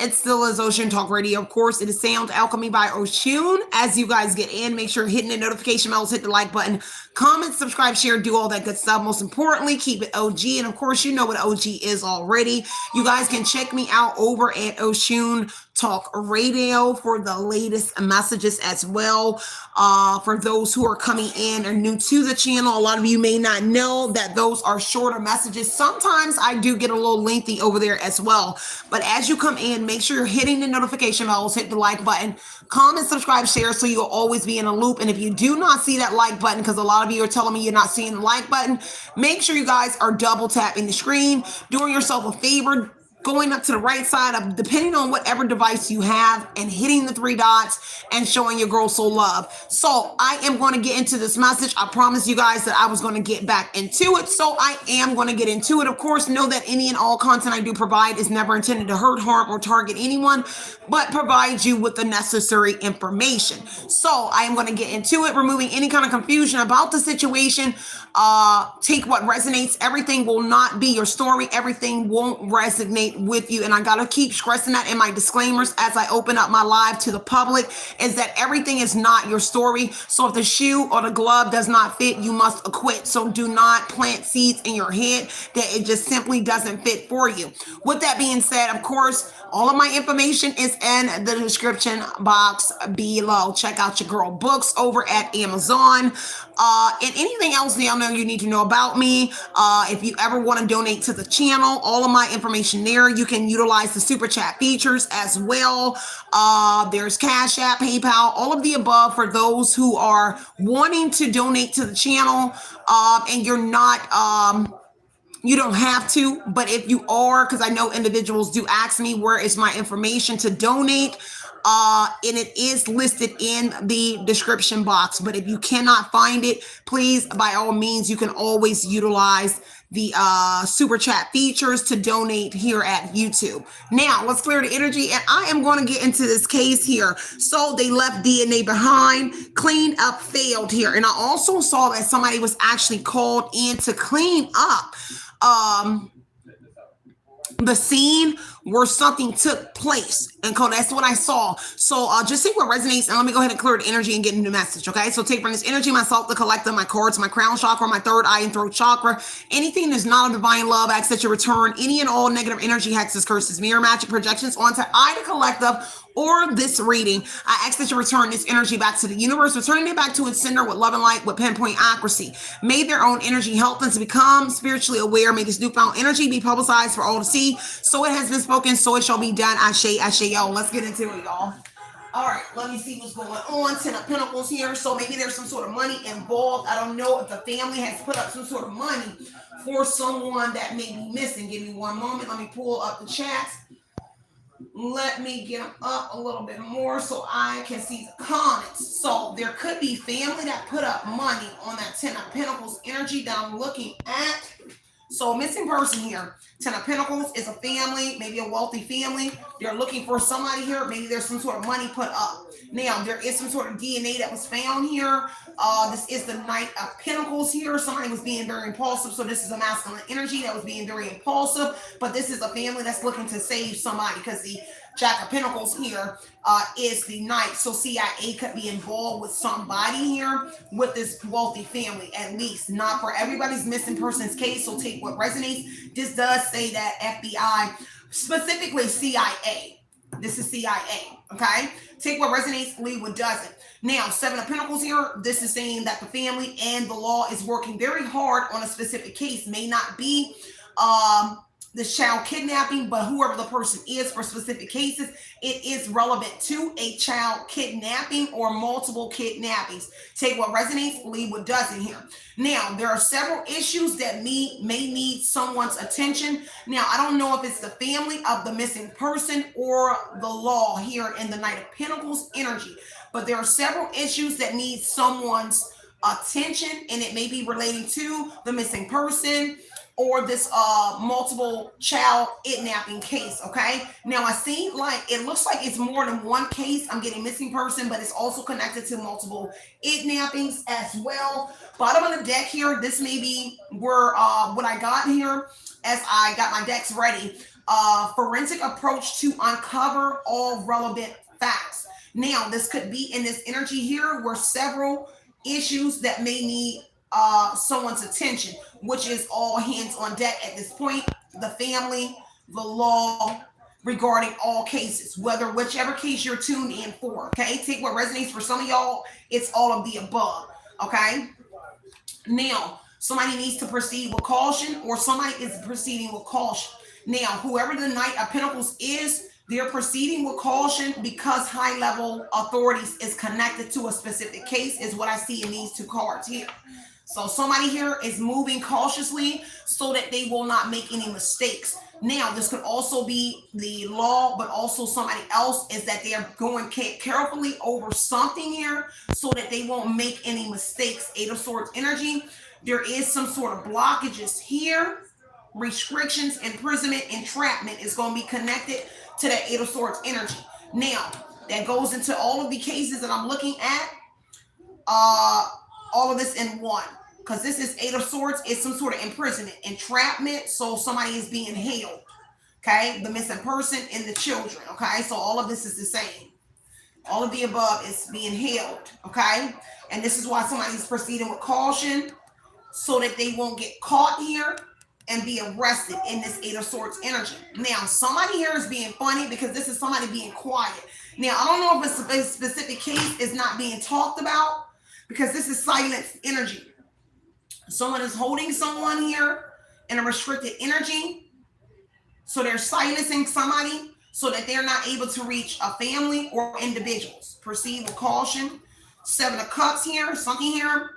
It still is Oshun Talk Radio. Of course, it is Sound Alchemy by Oshun. As you guys get in, make sure you're hitting the notification bells, hit the like button, comment, subscribe, share, do all that good stuff. Most importantly, keep it OG. And of course, you know what OG is already. You guys can check me out over at Oshun Talk Radio for the latest messages as well. For those who are coming in or new to the channel, a lot of you may not know that those are shorter messages. Sometimes I do get a little lengthy over there as well. But as you come in, make sure you're hitting the notification bells, hit the like button, comment, subscribe, share, so you'll always be in a loop. And if you do not see that like button, because a lot of you are telling me you're not seeing the like button, make sure you guys are double tapping the screen, doing yourself a favor, going up to the right side of, depending on whatever device you have, and hitting the three dots and showing your girl soul love. So I am going to get into this message. I promised you guys that I was going to get back into it. So I am going to get into it. Of course, know that any and all content I do provide is never intended to hurt, harm, or target anyone, but provide you with the necessary information. So I am going to get into it, removing any kind of confusion about the situation. Take what resonates. Everything will not be your story. Everything won't resonate with you. And I got to keep stressing that in my disclaimers as I open up my live to the public, is that everything is not your story. So if the shoe or the glove does not fit, you must acquit. So do not plant seeds in your head that it just simply doesn't fit for you. With that being said, of course, all of my information is in the description box below. Check out your girl books over at Amazon. And anything else y'all know you need to know about me. If you ever want to donate to the channel, all of my information there. You can utilize the super chat features as well. There's Cash App, PayPal, all of the above for those who are wanting to donate to the channel. And you're not... you don't have to, but if you are, because I know individuals do ask me, where is my information to donate? And it is listed in the description box. But if you cannot find it, please, by all means, you can always utilize the super chat features to donate here at YouTube. Now, let's clear the energy, and I am going to get into this case here. So they left DNA behind, clean up failed here. And I also saw that somebody was actually called in to clean up the scene where something took place. And that's what I saw. So just take what resonates, and let me go ahead and clear the energy and get into the message. Okay, so take from this energy myself, the collective, my cards, my crown chakra, my third eye and throat chakra. Anything that's not of divine love, I ask that you return any and all negative energy, hexes, curses, mirror magic projections onto I, the collective, or this reading. I ask that you return this energy back to the universe, returning it back to its sender with love and light, with pinpoint accuracy. May their own energy help them to become spiritually aware. May this newfound energy be publicized for all to see. So it has been spoken, so it shall be done. Ashe, ashe, yo. Let's get into it, y'all. All right, let me see what's going on. Ten of Pentacles here. So maybe there's some sort of money involved. I don't know if the family has put up some sort of money for someone that may be missing. Give me one moment. Let me pull up the chats. Let me get them up a little bit more so I can see the comments. So there could be family that put up money on that Ten of Pentacles energy that I'm looking at. So missing person here. Ten of Pentacles is a family, maybe a wealthy family. They're looking for somebody here. Maybe there's some sort of money put up. Now, there is some sort of DNA that was found here. This is the Knight of Pentacles here. Somebody was being very impulsive. So this is a masculine energy that was being very impulsive. But this is a family that's looking to save somebody, because the Jack of Pentacles here is the Knight. So CIA could be involved with somebody here with this wealthy family, at least. Not for everybody's missing persons case, so take what resonates. This does say that FBI, specifically CIA. This is CIA, okay? Take what resonates, leave what doesn't. Now, Seven of Pentacles here, this is saying that the family and the law is working very hard on a specific case. May not be this child kidnapping, but whoever the person is for specific cases, it is relevant to a child kidnapping or multiple kidnappings. Take what resonates, leave what doesn't here. Now, there are several issues that may need someone's attention. Now, I don't know if it's the family of the missing person or the law here in the Knight of Pentacles energy, but there are several issues that need someone's attention, and it may be relating to the missing person or this multiple child kidnapping case. Okay, now I see like it looks like it's more than one case. I'm getting missing person, but it's also connected to multiple kidnappings as well. Bottom of the deck here, this may be where what I got here as I got my decks ready. forensic approach to uncover all relevant facts. Now, this could be in this energy here where several issues that may need someone's attention, which is all hands on deck at this point. The family, the law, regarding all cases, whether whichever case you're tuned in for. Okay, take what resonates for some of y'all. It's all of the above. Okay, now somebody needs to proceed with caution, or somebody is proceeding with caution. Now, whoever the Knight of Pentacles is, they're proceeding with caution because high level authorities is connected to a specific case, is what I see in these two cards here. So somebody here is moving cautiously so that they will not make any mistakes. Now, this could also be the law, but also somebody else is that they're going carefully over something here so that they won't make any mistakes. Eight of Swords energy. There is some sort of blockages here. Restrictions, imprisonment, entrapment is going to be connected to that Eight of Swords energy. Now, that goes into all of the cases that I'm looking at. All of this in one, because this is Eight of Swords. It's some sort of imprisonment, entrapment. So somebody is being held. Okay, the missing person and the children. Okay, so all of this is the same. All of the above is being held. Okay, and this is why somebody's proceeding with caution so that they won't get caught here and be arrested in this Eight of Swords energy. Now, somebody here is being funny because this is somebody being quiet. Now, I don't know if a specific case is not being talked about, because this is silence energy. Someone is holding someone here in a restricted energy. So they're silencing somebody so that they're not able to reach a family or individuals. Proceed with caution. Seven of Cups here, something here.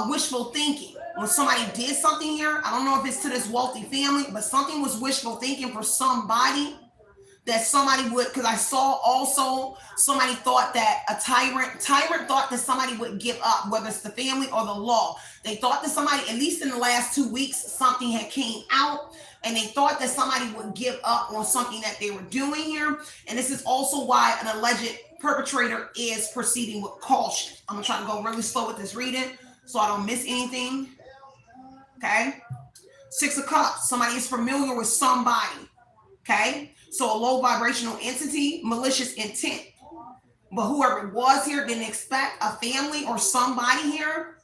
Wishful thinking. When somebody did something here, I don't know if it's to this wealthy family, but something was wishful thinking for somebody. That somebody would, because I saw also somebody thought that a tyrant thought that somebody would give up, whether it's the family or the law. They thought that somebody, at least in the last 2 weeks, something had came out, and they thought that somebody would give up on something that they were doing here. And this is also why an alleged perpetrator is proceeding with caution. I'm gonna try to go really slow with this reading so I don't miss anything. Okay. Six of Cups. Somebody is familiar with somebody. Okay. So a low vibrational entity, malicious intent. But whoever it was here didn't expect a family or somebody here.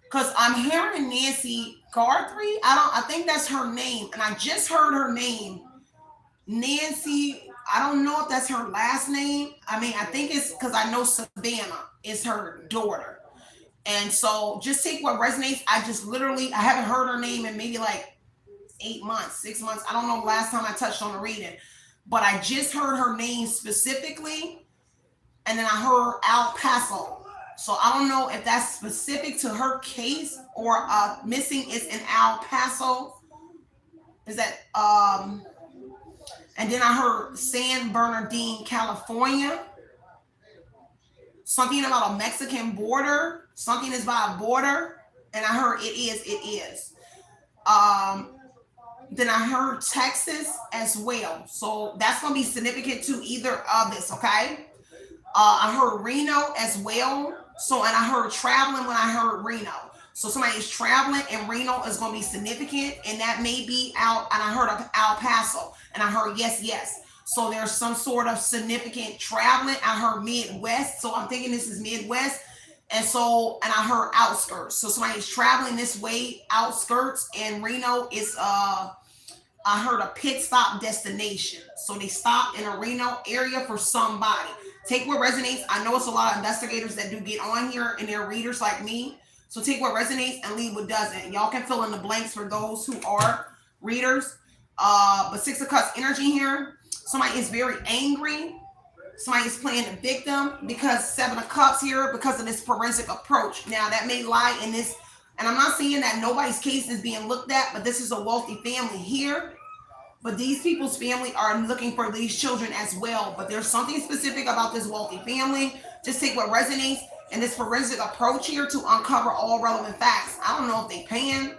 Because I'm hearing Nancy Guthrie. I think that's her name. And I just heard her name. Nancy, I don't know if that's her last name. I mean, I think it's because I know Savannah is her daughter. And so just take what resonates. I haven't heard her name in maybe like 8 months, 6 months. I don't know the last time I touched on the reading. But I just heard her name specifically, and then I heard El Paso. So I don't know if that's specific to her case or missing is in El Paso. Is that and then I heard San Bernardino, California. Something about a Mexican border. Something is by a border, and I heard it is. Then I heard Texas as well. So that's going to be significant to either of this, okay? I heard Reno as well. So, and I heard traveling when I heard Reno. So somebody is traveling, and Reno is going to be significant, and that may be out. And I heard of El Paso, and I heard yes. So there's some sort of significant traveling. I heard Midwest. So I'm thinking this is Midwest. And I heard outskirts. So somebody's traveling this way, outskirts, and Reno is, I heard a pit stop destination. So they stopped in a Reno area for somebody. Take what resonates. I know it's a lot of investigators that do get on here and they're readers like me. So take what resonates and leave what doesn't. Y'all can fill in the blanks for those who are readers. But Six of Cups energy here. Somebody is very angry. Somebody is playing the victim because Seven of Cups here because of this forensic approach. Now that may lie in this, and I'm not saying that nobody's case is being looked at, but this is a wealthy family here. But these people's family are looking for these children as well. But there's something specific about this wealthy family. Just take what resonates and this forensic approach here to uncover all relevant facts. I don't know if they're paying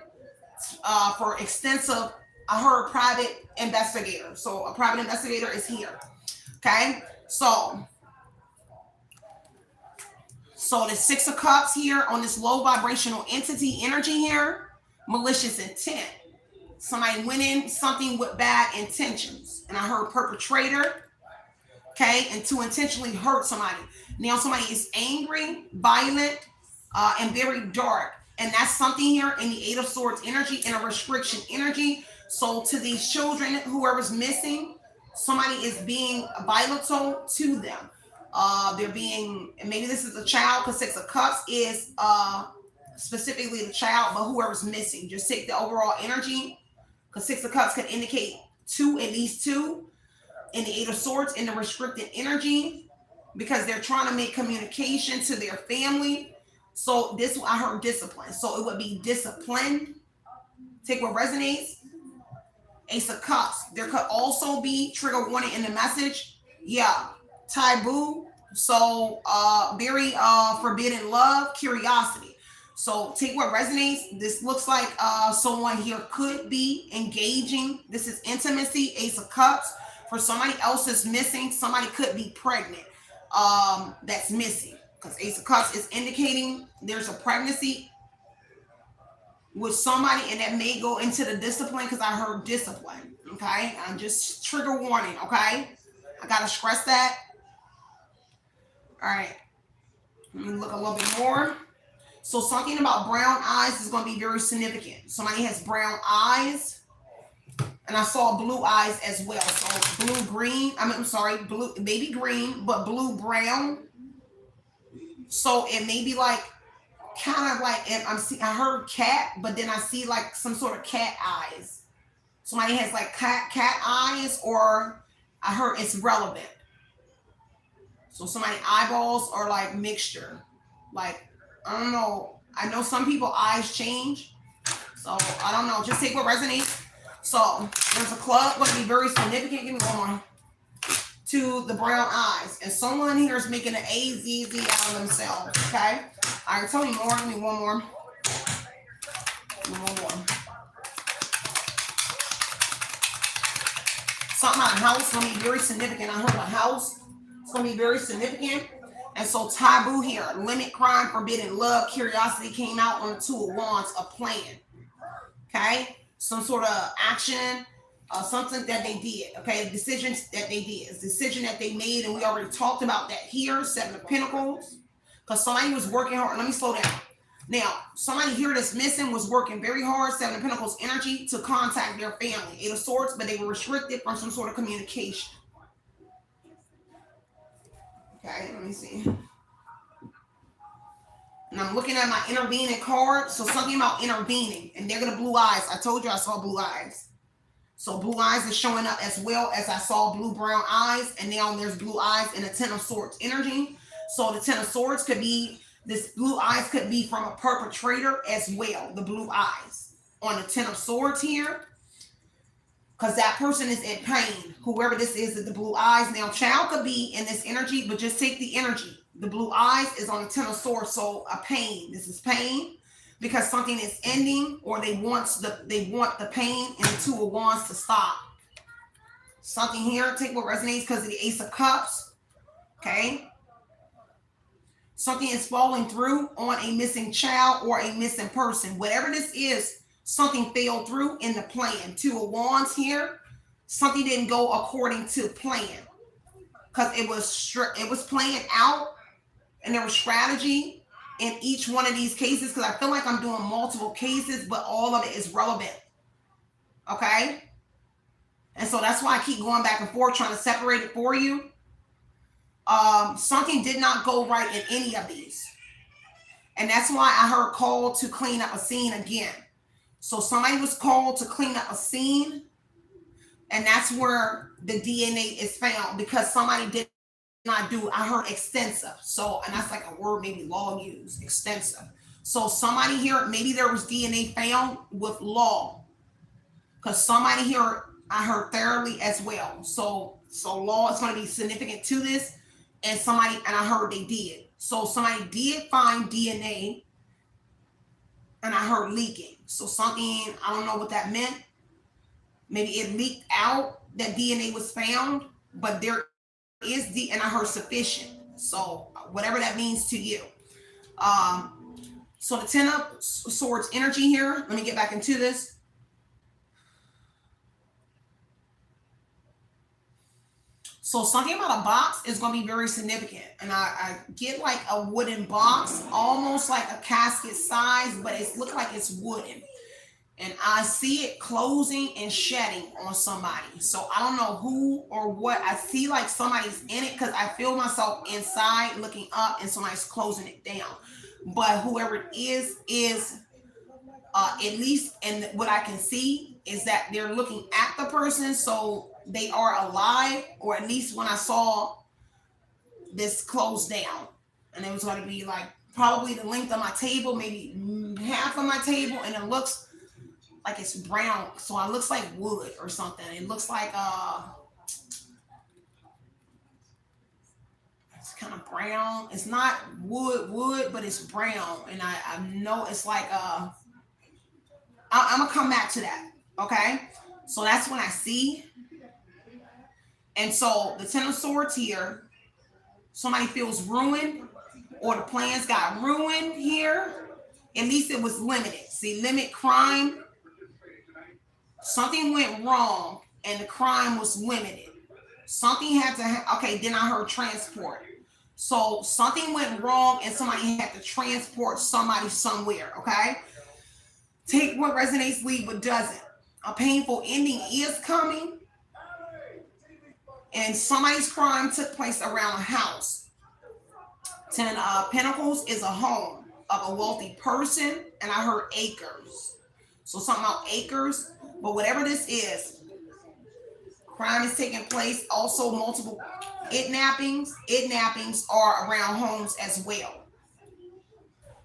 for extensive, I heard private investigator. So a private investigator is here. Okay. So the Six of Cups here on this low vibrational entity energy here, malicious intent. Somebody went in something with bad intentions. And I heard perpetrator, okay, and to intentionally hurt somebody. Now somebody is angry, violent, and very dark. And that's something here in the Eight of Swords energy and a restriction energy. So to these children, whoever's missing, somebody is being volatile to them. They're being, and maybe this is a child, because Six of Cups is specifically the child, but whoever's missing, just take the overall energy, because Six of Cups can indicate two, at least two, in the Eight of Swords in the restricted energy, because they're trying to make communication to their family. So this, I heard discipline. So it would be disciplined. Take what resonates. Ace of Cups. There could also be trigger warning in the message. Yeah. Taboo. So very forbidden love, curiosity. So take what resonates. This looks like someone here could be engaging. This is intimacy, Ace of Cups. For somebody else is missing, somebody could be pregnant that's missing. Because Ace of Cups is indicating there's a pregnancy with somebody, and that may go into the discipline, because I heard discipline. Okay, I'm just trigger warning. Okay, I gotta stress that. All right, let me look a little bit more. So something about brown eyes is going to be very significant. Somebody has brown eyes, and I saw blue eyes as well. So blue green. I'm sorry, blue baby green, but blue brown. So it may be like, kind of like, I heard cat, but then I see like some sort of cat eyes. Somebody has like cat eyes, or I heard it's relevant. So somebody eyeballs are like mixture. Like, I don't know. I know some people eyes change. So I don't know. Just take what resonates. So there's a club going to be very significant. Give me one more. To the brown eyes. And someone here is making an AZZ out of themselves. Okay? All right, tell me more. Give me one more. Give me one more. Something about a house is going to be very significant. I heard a house. It's going to be very significant. And so taboo here. Limit, crime, forbidden love, curiosity came out on the Two of Wands, a plan. Okay? Some sort of action. Something that they did, okay? Decisions that they did, a decision that they made, and we already talked about that here. Seven of Pentacles, because somebody was working hard. Let me slow down. Now, somebody here that's missing was working very hard. Seven of Pentacles energy to contact their family. Eight of Swords, but they were restricted from some sort of communication. Okay, let me see. And I'm looking at my intervening card. So something about intervening, and they're gonna blue eyes. I told you I saw blue eyes. So blue eyes is showing up, as well as I saw blue-brown eyes, and now there's blue eyes in the Ten of Swords energy. So the Ten of Swords could be, this blue eyes could be from a perpetrator as well, the blue eyes on the Ten of Swords here, because that person is in pain. Whoever this is the blue eyes. Now, child could be in this energy, but just take the energy. The blue eyes is on the Ten of Swords, so a pain. This is pain. Because something is ending, or they want the pain and the Two of Wands to stop. Something here, take what resonates, because of the Ace of Cups. Okay. Something is falling through on a missing child or a missing person. Whatever this is, something fell through in the plan. Two of Wands here. Something didn't go according to plan, because it was planned out, and there was strategy in each one of these cases, because I feel like I'm doing multiple cases, but all of it is relevant. Okay? And so that's why I keep going back and forth trying to separate it for you. Something did not go right in any of these. And that's why I heard call to clean up a scene again. So somebody was called to clean up a scene, and that's where the DNA is found, because somebody did not do, I heard extensive. So, and that's like a word maybe law used, extensive. So somebody here, maybe there was DNA found with law, because somebody here, I heard thoroughly as well. So law is going to be significant to this, and I heard they did. So somebody did find DNA, and I heard leaking. So something, I don't know what that meant. Maybe it leaked out that DNA was found, but there is and I heard sufficient. So whatever that means to you. So the Ten of Swords energy here. Let me get back into this. So something about a box is going to be very significant. And I get like a wooden box, almost like a casket size, but it looks like it's wooden. And I see it closing and shedding on somebody. So I don't know who or what. I see like somebody's in it because I feel myself inside looking up and somebody's closing it down. But whoever it is at least, and what I can see is that they're looking at the person, so they are alive, or at least when I saw this closed down, and it was going to be like probably the length of my table, maybe half of my table, and it looks like it's brown, so it looks like wood or something. It looks like it's kind of brown. It's not wood, but it's brown, and I know it's like I'm gonna come back to that. Okay, so that's what I see. And so the Ten of Swords here, somebody feels ruined, or the plans got ruined here. At least it was limited. See, limit crime. Something went wrong and the crime was limited. Something had to, okay, then I heard transport. So something went wrong and somebody had to transport somebody somewhere, okay? Take what resonates, leave what doesn't. A painful ending is coming, and somebody's crime took place around a house. Ten Pentacles is a home of a wealthy person, and I heard acres. So something about acres, but whatever this is, crime is taking place. Also multiple kidnappings. Kidnappings are around homes as well.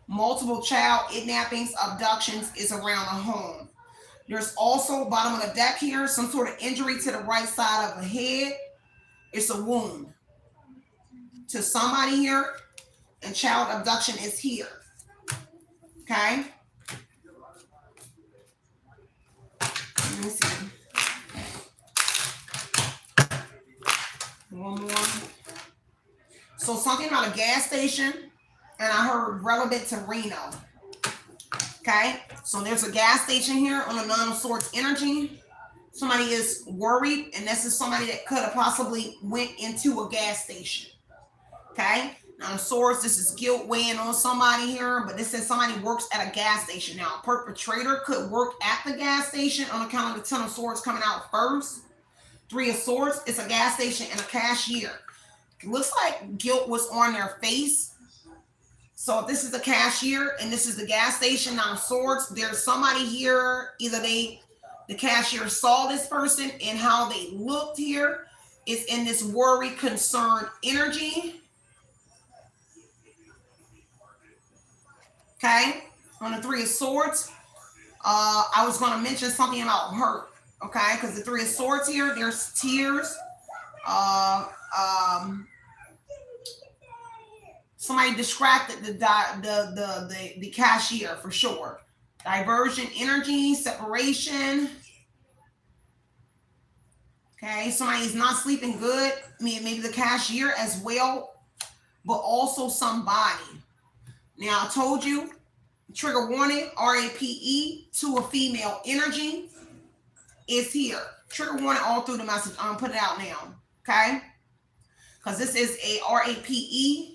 Multiple child kidnappings, abductions is around a home. There's also, bottom of the deck here, some sort of injury to the right side of the head. It's a wound to somebody here, and child abduction is here. Okay? Let me see. One more. So something about a gas station, and I heard relevant to Reno. Okay, so there's a gas station here on the Nine of Swords energy. Somebody is worried, and this is somebody that could have possibly went into a gas station. Okay, Nine of Swords, this is guilt weighing on somebody here, but this says somebody works at a gas station. Now, a perpetrator could work at the gas station on account of the Ten of Swords coming out first. Three of Swords, it's a gas station and a cashier. It looks like guilt was on their face. So if this is the cashier and this is the gas station, Nine of Swords, there's somebody here, either the cashier saw this person and how they looked here. It's in this worry, concern energy. Okay, on the Three of Swords, I was going to mention something about hurt. Okay, because the Three of Swords here, there's tears. Somebody distracted the cashier for sure. Diversion energy, separation. Okay, somebody's not sleeping good. Maybe the cashier as well, but also somebody. Now, I told you, trigger warning, RAPE to a female energy is here. Trigger warning all through the message. I'm going to put it out now, okay? Because this is a RAPE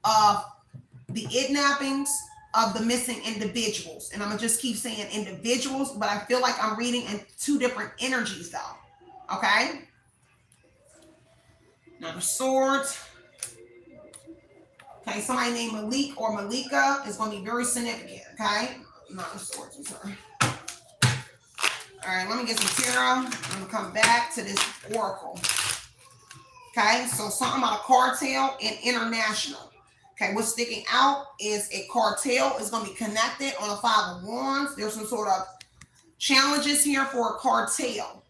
of the kidnappings of the missing individuals. And I'm going to just keep saying individuals, but I feel like I'm reading in two different energies though, okay? Now the Swords. Okay, somebody named Malik or Malika is going to be very significant, okay? Not the Swords, I'm sorry. All right, let me get some tarot. I'm going to come back to this oracle. Okay, so something about a cartel and international. Okay, what's sticking out is a cartel is going to be connected on a Five of Wands. There's some sort of challenges here for a cartel.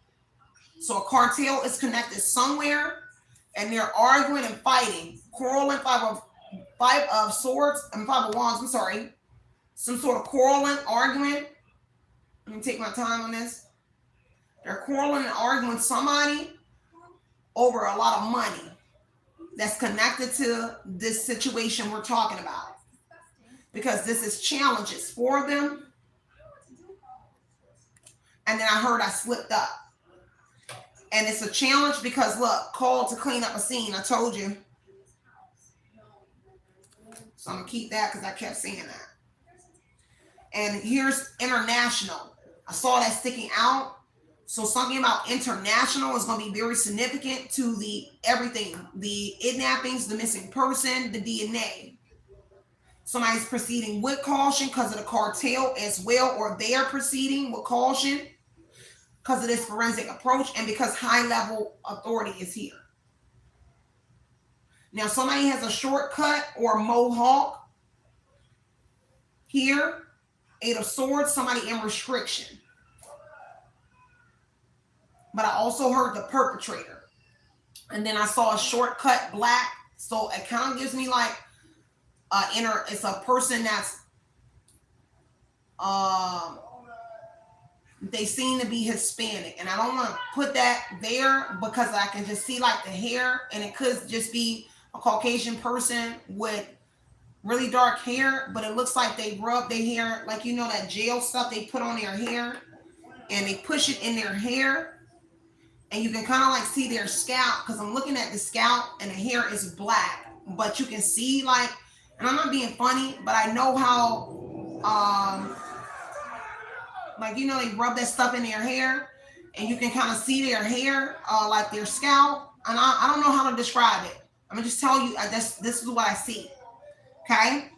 So a cartel is connected somewhere, and they're arguing and fighting, quarreling. Five of Swords and Five of Wands. I'm sorry, some sort of quarreling, arguing. Let me take my time on this. They're quarreling and arguing with somebody over a lot of money that's connected to this situation we're talking about, because this is challenges for them. And then I heard I slipped up. And it's a challenge because look, called to clean up a scene. I told you. So I'm gonna keep that because I kept saying that. And here's international. I saw that sticking out. So something about international is going to be very significant to the everything. The kidnappings, the missing person, the DNA. Somebody's proceeding with caution because of the cartel as well, or they are proceeding with caution because of this forensic approach and because high-level authority is here. Now, somebody has a shortcut or mohawk here. 8 of Swords, somebody in restriction. But I also heard the perpetrator. And then I saw a shortcut black. So it kind of gives me like it's a person that's they seem to be Hispanic. And I don't want to put that there because I can just see like the hair, and it could just be a Caucasian person with really dark hair, but it looks like they rub their hair, like, you know, that gel stuff they put on their hair, and they push it in their hair. And you can kind of like see their scalp, because I'm looking at the scalp and the hair is black, but you can see like, and I'm not being funny, but I know how, like, you know, they rub that stuff in their hair and you can kind of see their hair, like their scalp. And I don't know how to describe it. I'm gonna just tell you, this is what I see. Okay.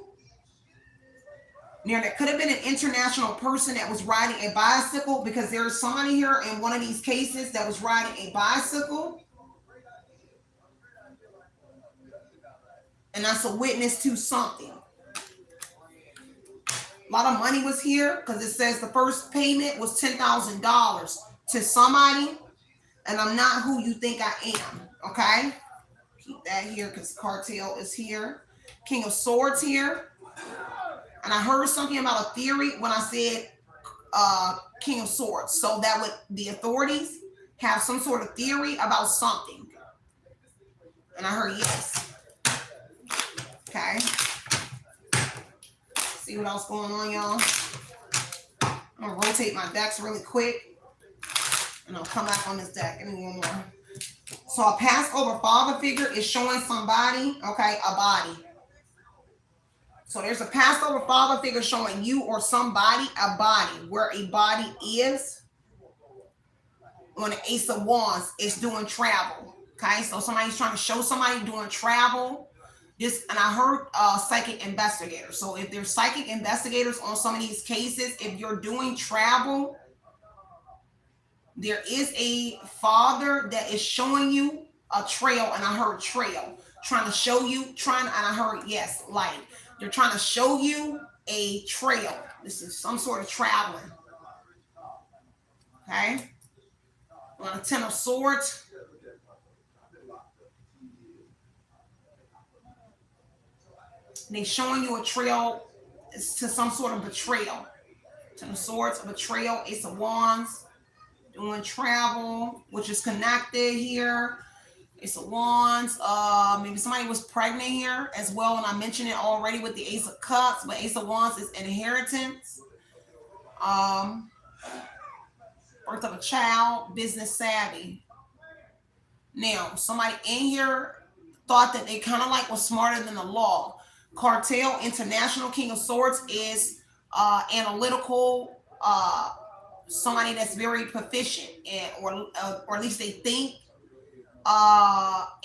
Now, there could have been an international person that was riding a bicycle, because there's somebody here in one of these cases that was riding a bicycle. And that's a witness to something. A lot of money was here because it says the first payment was $10,000 to somebody. And I'm not who you think I am. Okay. Keep that here because cartel is here. King of Swords here. And I heard something about a theory when I said King of Swords. So that would the authorities have some sort of theory about something. And I heard yes. Okay. See what else going on, y'all. I'm going to rotate my decks really quick. And I'll come back on this deck. Give me one more. So a passed over father figure is showing somebody, okay, a body. So there's a passed over father figure showing you or somebody a body. Where a body is, on the Ace of Wands, it's doing travel. Okay, so somebody's trying to show somebody doing travel. This, and I heard psychic investigators. So if there's psychic investigators on some of these cases, if you're doing travel, there is a father that is showing you a trail, and I heard trail, trying to show you, and I heard yes, light. They're trying to show you a trail. This is some sort of traveling. Okay. On a 10 of Swords. They're showing you a trail to some sort of betrayal. 10 of Swords, a betrayal. Ace of Wands. Doing travel, which is connected here. Ace of Wands. Maybe somebody was pregnant here as well, and I mentioned it already with the Ace of Cups, but Ace of Wands is inheritance. Birth of a child, business savvy. Now, somebody in here thought that they kind of like was smarter than the law. Cartel, international, King of Swords is analytical, somebody that's very proficient, or at least they think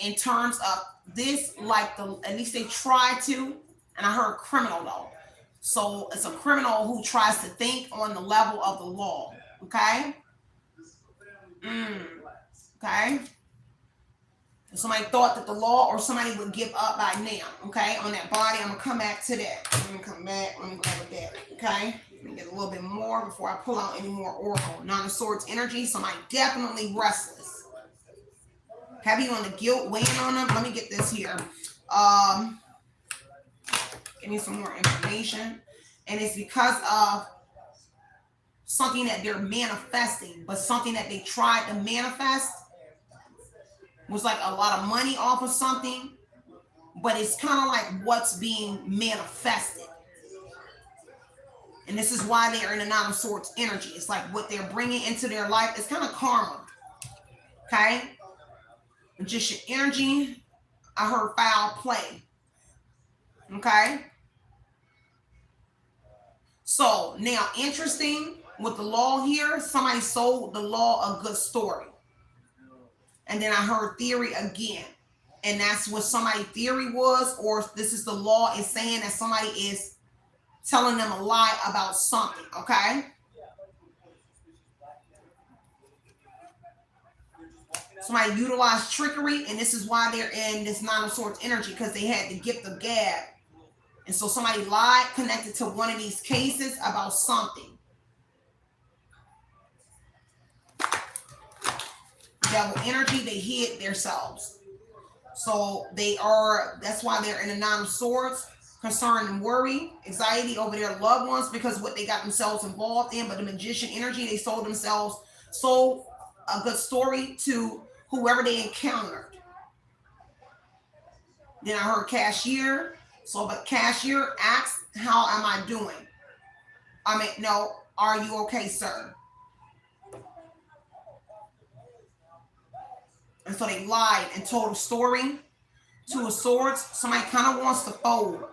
in terms of this, like at least they try to. And I heard criminal though, so it's a criminal who tries to think on the level of the law. Okay. Okay. And somebody thought that the law or somebody would give up by now. Okay, on that body. I'm gonna come back to that. I'm gonna come back. I'm gonna grab a deck. Okay, let me get a little bit more before I pull out any more oracle. 9 of Swords energy. Somebody definitely restless. Heavy on the guilt, weighing on them. Let me get this here. Give me some more information. And it's because of something that they're manifesting, but something that they tried to manifest was like a lot of money off of something, but it's kind of like what's being manifested. And this is why they're in the 9 of Swords energy. It's like what they're bringing into their life. It's kind of karma. Okay. Magician energy. I heard foul play. Okay. So now, interesting with the law here, somebody sold the law a good story. And then I heard theory again. And that's what somebody theory was, or this is the law is saying that somebody is telling them a lie about something. Okay. Somebody utilized trickery, and this is why they're in this Nine of Swords energy, because they had the gift of gab. And so somebody lied connected to one of these cases about something. Devil energy, they hid themselves. So that's why they're in the Nine of Swords, concern and worry, anxiety over their loved ones because of what they got themselves involved in. But the Magician energy, they sold a good story to whoever they encountered. Then I heard cashier. So, but cashier asks, how am I doing? I mean, no, are you okay, sir? And so they lied and told a story. Two of Swords, somebody kind of wants to fold,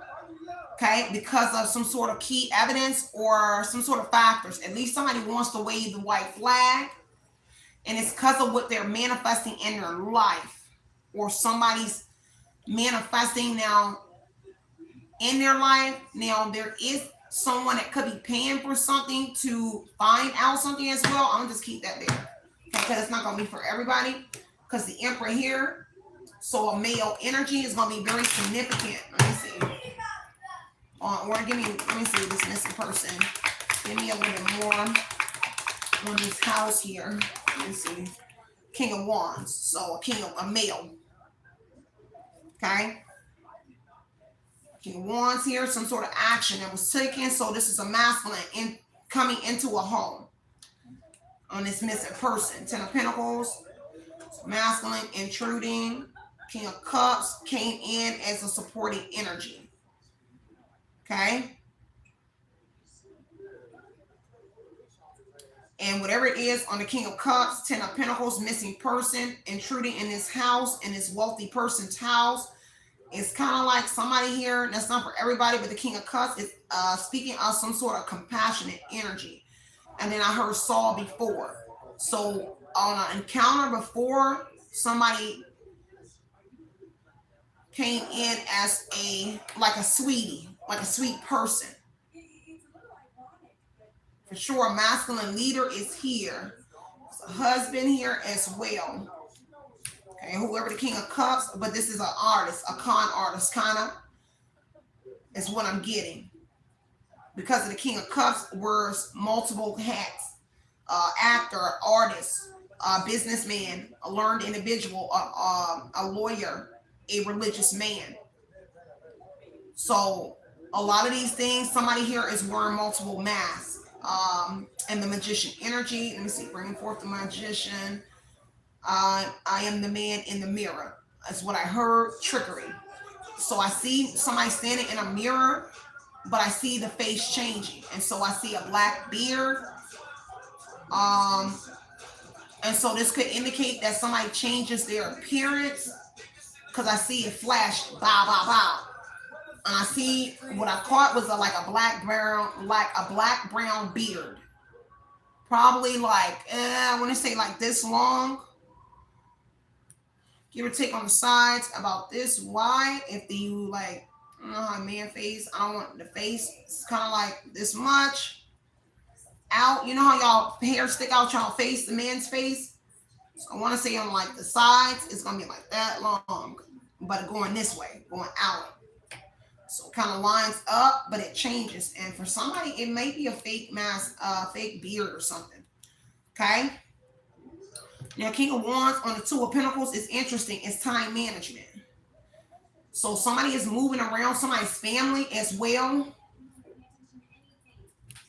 okay, because of some sort of key evidence or some sort of factors. At least somebody wants to wave the white flag, and it's because of what they're manifesting in their life, or somebody's manifesting now in their life. Now, there is someone that could be paying for something to find out something as well. I'm gonna just keep that there, because it's not gonna be for everybody, because the Emperor here, so a male energy is going to be very significant. Let me see. Or let me see this missing person. Give me a little bit more on this house here. Let me see. King of Wands. So a male. Okay. King of Wands here. Some sort of action that was taken. So this is a masculine coming into a home on this missing person. Ten of Pentacles. Masculine intruding. King of Cups came in as a supporting energy. Okay. And whatever it is on the King of Cups, Ten of Pentacles, missing person, intruding in this house, in this wealthy person's house. It's kind of like somebody here, that's not for everybody, but the King of Cups is speaking of some sort of compassionate energy. And then I heard Saul before. So on an encounter before, somebody came in as like a sweetie, like a sweet person. For sure, a masculine leader is here. There's a husband here as well. Okay, whoever the King of Cups, but this is an artist, a con artist, kind of, is what I'm getting. Because of the King of Cups wears multiple hats. Actor, artist, businessman, a learned individual, a lawyer, a religious man. So a lot of these things, somebody here is wearing multiple masks. And the Magician energy, let me see, bringing forth the Magician. I am the man in the mirror. That's what I heard. Trickery. So I see somebody standing in a mirror, but I see the face changing. And so I see a black beard. And so this could indicate that somebody changes their appearance, because I see it flash, bow, bow, bow. And I see what I caught was like a black brown beard. Probably like, I want to say like this long. Give or take on the sides, about this wide. If you like, I don't know how a man face, I don't want the face, it's kind of like this much out. You know how y'all hair stick out y'all face, the man's face? So I want to say on like the sides, it's going to be like that long, but going this way, going out. So it kind of lines up, but it changes. And for somebody, it may be a fake mask, fake beard or something. Okay. Now, King of Wands on the Two of Pentacles is interesting. It's time management. So somebody is moving around somebody's family as well.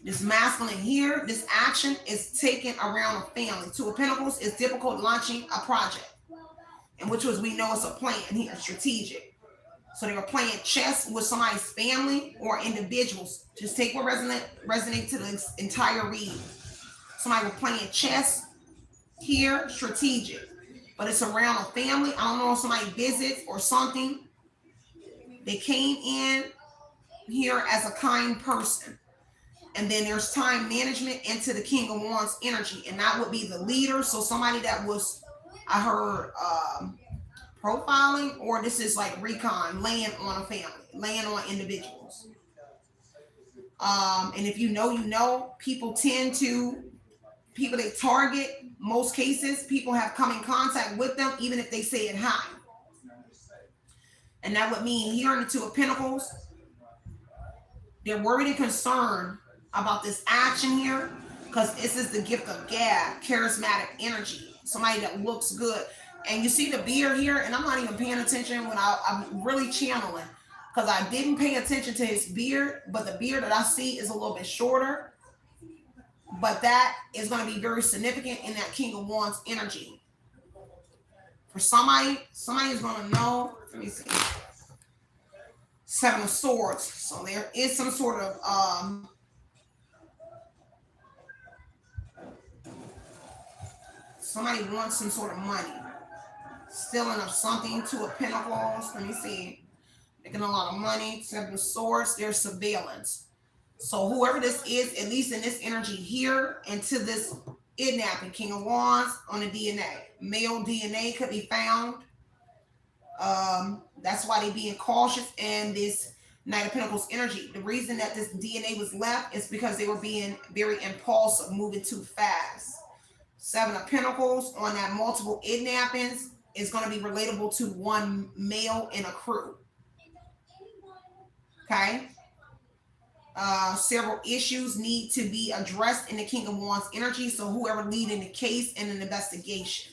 This masculine here, this action is taken around a family. Two of Pentacles is difficult launching a project, and which was, we know it's a plan here, strategic. So they were playing chess with somebody's family or individuals. Just take what resonate to the entire read. Somebody was playing chess here, strategic. but it's around a family. I don't know if somebody visits or something. They came in here as a kind person. And then there's time management into the King of Wands energy. And that would be the leader. So somebody that was, I heard, profiling, or this is like recon, laying on a family, laying on individuals. And if you know, people tend to, people they target, most cases, people have come in contact with them, even if they say it high. And that would mean here in the Two of Pentacles, they're worried and concerned about this action here, because this is the gift of gab, charismatic energy, somebody that looks good. And you see the beard here, and I'm not even paying attention when I'm really channeling, because I didn't pay attention to his beard, but the beard that I see is a little bit shorter. But that is going to be very significant in that King of Wands energy. For somebody is going to know. Let me see. Seven of Swords. So there is some sort of somebody wants some sort of money, stealing of something. Two of Pentacles. Let me see. Making a lot of money. Seven of Swords. There's surveillance. So whoever this is, at least in this energy here, into this kidnapping, King of Wands on the DNA. Male DNA could be found. That's why they're being cautious in this Knight of Pentacles energy. The reason that this DNA was left is because they were being very impulsive, moving too fast. Seven of Pentacles on that multiple kidnappings is going to be relatable to one male in a crew. Okay. Several issues need to be addressed in the King of Wands energy. So whoever leading the case in an investigation.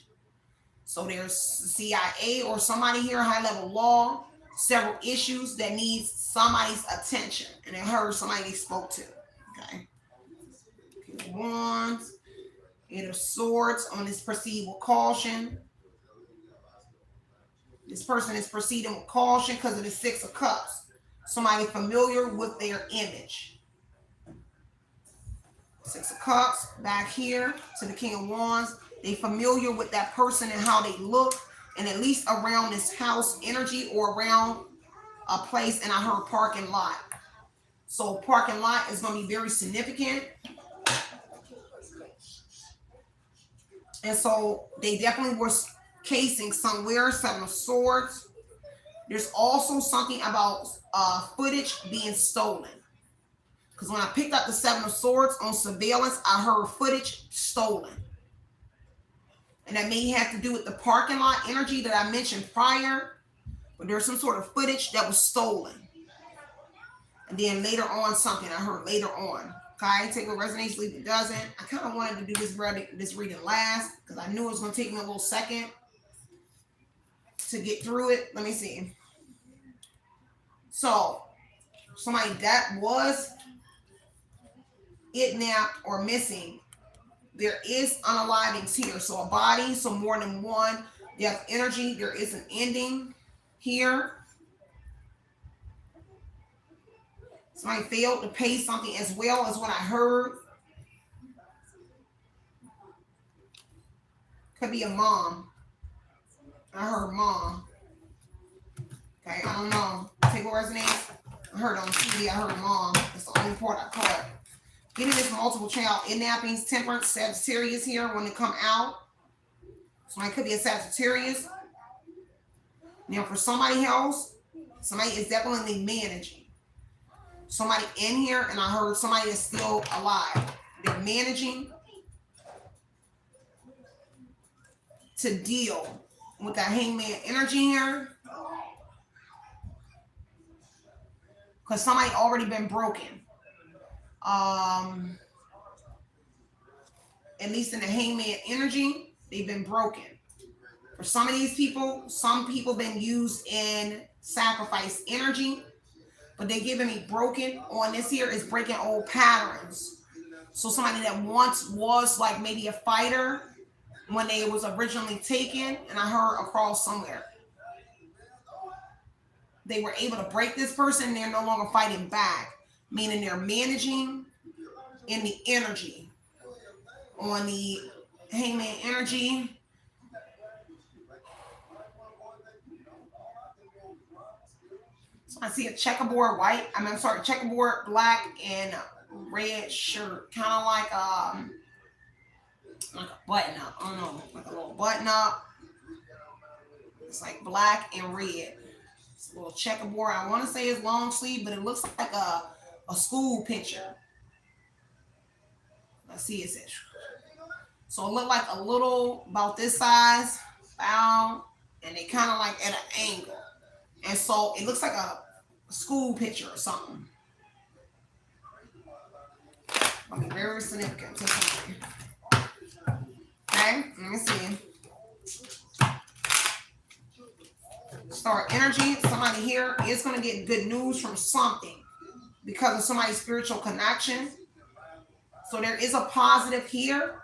So there's CIA or somebody here, high level law, several issues that needs somebody's attention. And they heard somebody they spoke to. Okay. King of Wands, Eight of Swords on this proceed with caution. This person is proceeding with caution because of the Six of Cups. Somebody familiar with their image. Six of Cups back here to the King of Wands. They familiar with that person and how they look, and at least around this house energy or around a place. And I heard parking lot. So parking lot is going to be very significant. And so they definitely were casing somewhere. Seven of Swords. There's also something about footage being stolen. Because when I picked up the Seven of Swords on surveillance, I heard footage stolen. And that may have to do with the parking lot energy that I mentioned prior. But there's some sort of footage that was stolen. And then later on, something I heard later on. Okay, take what resonates, leave it doesn't. I kind of wanted to do this reading last because I knew it was going to take me a little second to get through it. Let me see. So, somebody that was kidnapped or missing, there is unalivings here. So a body, so more than one death energy. There is an ending here. Somebody failed to pay something as well as what I heard. Could be a mom. I heard mom. Okay, I don't know. Take what resonates. I heard on TV, I heard mom. That's the only part I caught. Getting this multiple child kidnappings, Temperance, Sagittarius here when they come out. Somebody could be a Sagittarius. Now for somebody else, somebody is definitely managing. Somebody in here, and I heard somebody is still alive. They're managing to deal with that hangman energy here. Because somebody already been broken. At least in the hangman energy, they've been broken. For some of these people, some people been used in sacrifice energy, but they're giving me broken on this here is breaking old patterns. So somebody that once was like maybe a fighter when they was originally taken, and I heard across somewhere. They were able to break this person, they're no longer fighting back, meaning they're managing in the energy. On the hangman energy, I see a checkerboard white. I'm sorry, checkerboard black and red shirt, kind of like a button up. I don't know, like a little button up. It's like black and red. It's a little checkerboard. I want to say it's long sleeve, but it looks like a school picture. Let's see, it says. So it looked like a little, about this size, bow, and they kind of like at an angle. And so it looks like a school picture or something. I'll be very significant to something. Okay, let me see. Star energy, somebody here is going to get good news from something because of somebody's spiritual connection. So there is a positive here.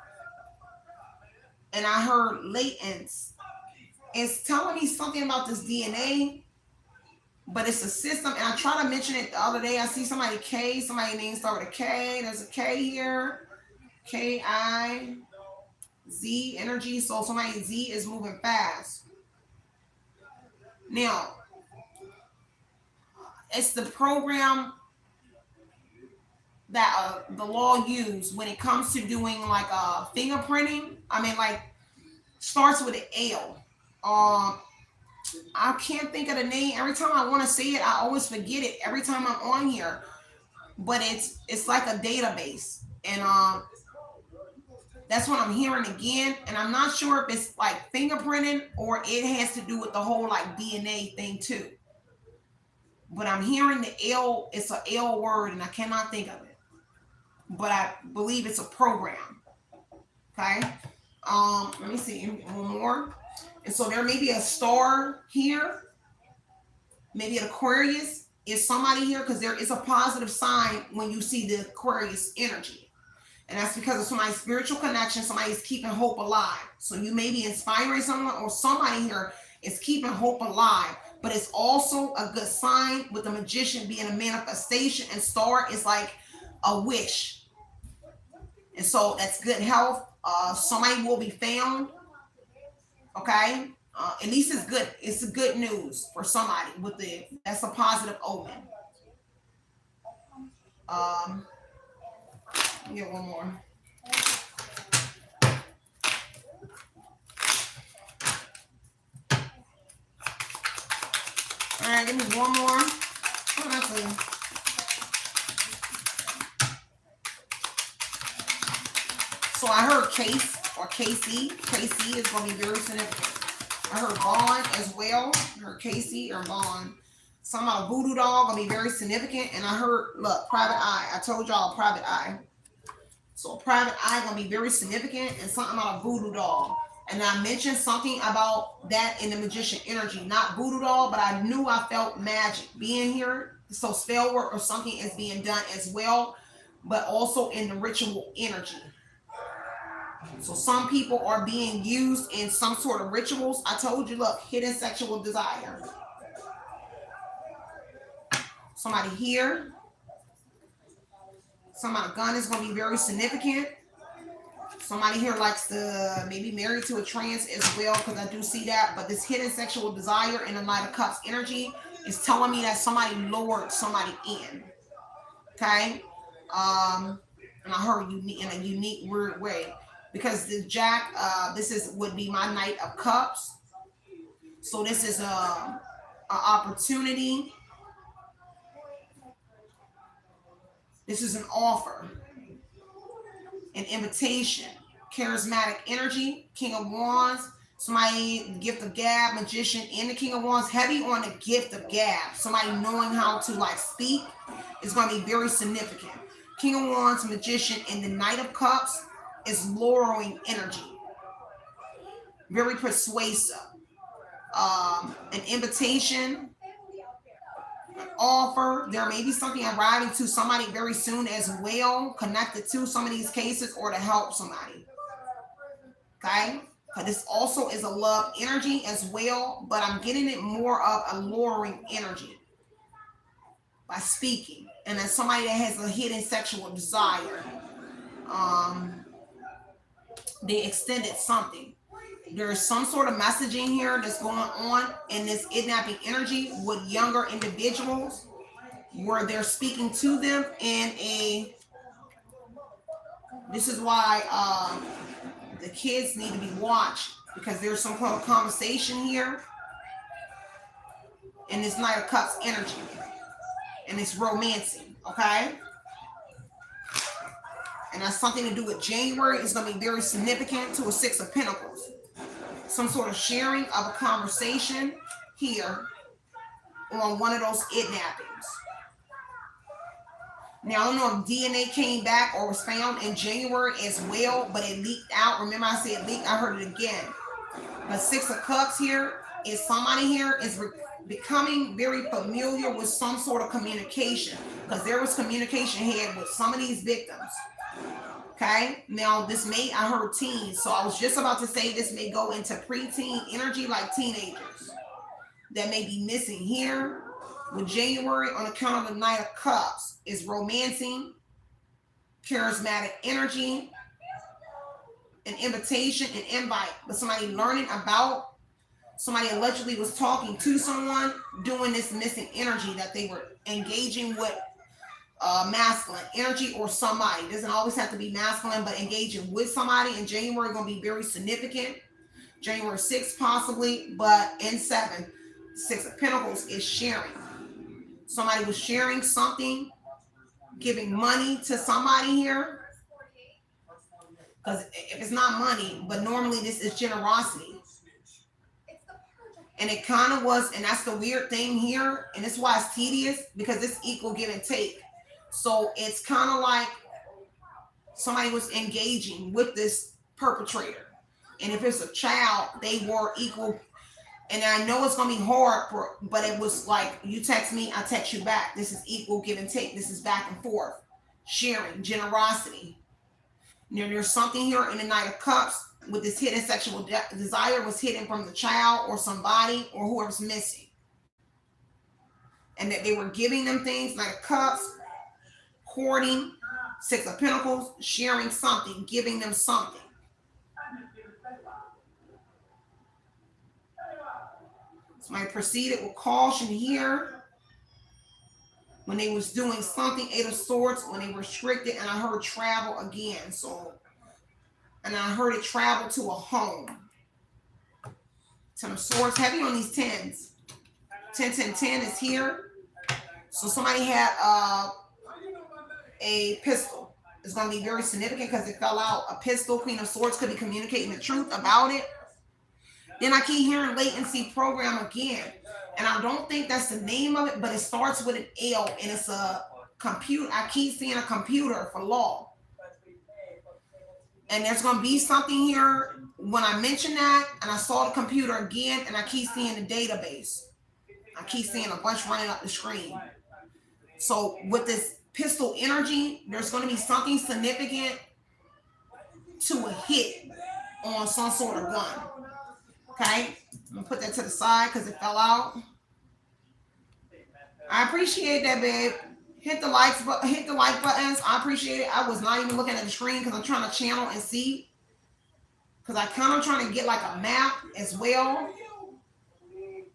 And I heard latents. It's telling me something about this DNA, but it's a system. And I tried to mention it the other day. I see somebody K, somebody name start with a K. There's a K here. K-I-Z energy. So somebody Z is moving fast. Now, it's the program that the law use when it comes to doing like fingerprinting. I mean, like starts with an L. I can't think of the name. Every time I want to say it, I always forget it. Every time I'm on here, but it's like a database, and that's what I'm hearing again. And I'm not sure if it's like fingerprinting or it has to do with the whole like DNA thing too. But I'm hearing the L. It's an L word, and I cannot think of it. But I believe it's a program. Okay. Let me see one more. And so there may be a star here, maybe an Aquarius. Is somebody here because there is a positive sign when you see the Aquarius energy, and that's because of somebody's spiritual connection. Somebody's keeping hope alive. So you may be inspiring someone, or somebody here is keeping hope alive. But it's also a good sign with the Magician being a manifestation, and star is like a wish. And so that's good health. Somebody will be found. Okay. At least it's good. It's a good news for somebody with that's a positive omen. Get one more. All right, give me one more. What am I saying? So I heard Case or KC. KC is going to be very significant. I heard Bond as well. I heard Casey or Bond. Something about a voodoo doll going to be very significant. And I heard, look, private eye. I told y'all private eye. So a private eye going to be very significant, and something about a voodoo doll. And I mentioned something about that in the Magician energy. Not voodoo doll, but I knew I felt magic being here. So spell work or something is being done as well, but also in the ritual energy. So some people are being used in some sort of rituals. I told you, look, hidden sexual desire. Somebody here. Somebody gun is going to be very significant. Somebody here likes to maybe married to a trans as well, because I do see that. But this hidden sexual desire in the Knight of Cups energy is telling me that somebody lured somebody in. Okay? And I heard in a unique, weird way. Because the Jack, would be my Knight of Cups. So this is an opportunity. This is an offer, an invitation, charismatic energy, King of Wands. Somebody, gift of gab, magician, and the King of Wands, heavy on the gift of gab. Somebody knowing how to like speak is going to be very significant. King of Wands, magician, and the Knight of Cups is lowering energy. Very persuasive. An invitation, an offer. There may be something arriving to somebody very soon as well, connected to some of these cases, or to help somebody. Okay? But this also is a love energy as well, but I'm getting it more of a luring energy by speaking. And then somebody that has a hidden sexual desire. They extended something. There's some sort of messaging here that's going on in this kidnapping energy with younger individuals where they're speaking to them in a, this is why the kids need to be watched, because there's some kind of conversation here in this Knight of Cups energy, and it's romancing, okay? And that's something to do with January. It's going to be very significant to a Six of Pentacles. Some sort of sharing of a conversation here on one of those kidnappings. Now, I don't know if DNA came back or was found in January as well, but it leaked out. Remember I said leaked? I heard it again. But Six of Cups here is somebody here is becoming very familiar with some sort of communication, because there was communication had with some of these victims. Okay, now this may, I heard teens, so I was just about to say this may go into preteen energy, like teenagers that may be missing here with January on account of the Knight of Cups. Is romancing, charismatic energy, an invitation, an invite, but somebody learning about, somebody allegedly was talking to someone doing this missing energy, that they were engaging with masculine energy or somebody. It doesn't always have to be masculine, but engaging with somebody in January going to be very significant. January 6th possibly, but in 7, Six of Pentacles is sharing. Somebody was sharing something, giving money to somebody here. Because if it's not money, but normally this is generosity. And it kind of was, and that's the weird thing here, and it's why it's tedious, because it's equal give and take. So it's kind of like somebody was engaging with this perpetrator. And if it's a child, they were equal. And I know it's going to be hard, but it was like, you text me, I text you back. This is equal give and take. This is back and forth. Sharing, generosity. Now, there's something here in the Knight of Cups with this hidden sexual desire was hidden from the child or somebody or whoever's missing. And that they were giving them things, Knight of Cups, hoarding, Six of Pentacles, sharing something, giving them something. Somebody proceeded with caution here when they was doing something. Eight of Swords, when they were restricted, and I heard travel again. So, and I heard it travel to a home. 10 of Swords, heavy on these 10s. 10, 10, 10 is here. So somebody had a pistol. It's going to be very significant because it fell out. A pistol, Queen of Swords, could be communicating the truth about it. Then I keep hearing latency program again. And I don't think that's the name of it, but it starts with an L, and it's a computer. I keep seeing a computer for law. And there's going to be something here when I mention that, and I saw the computer again, and I keep seeing the database. I keep seeing a bunch running up the screen. So with this pistol energy, there's going to be something significant to a hit on some sort of gun. Okay, I'm gonna put that to the side because it fell out. I appreciate that, babe. Hit the likes, hit the like buttons. I appreciate it. I was not even looking at the screen because I'm trying to channel and see. Because I kind of trying to get like a map as well.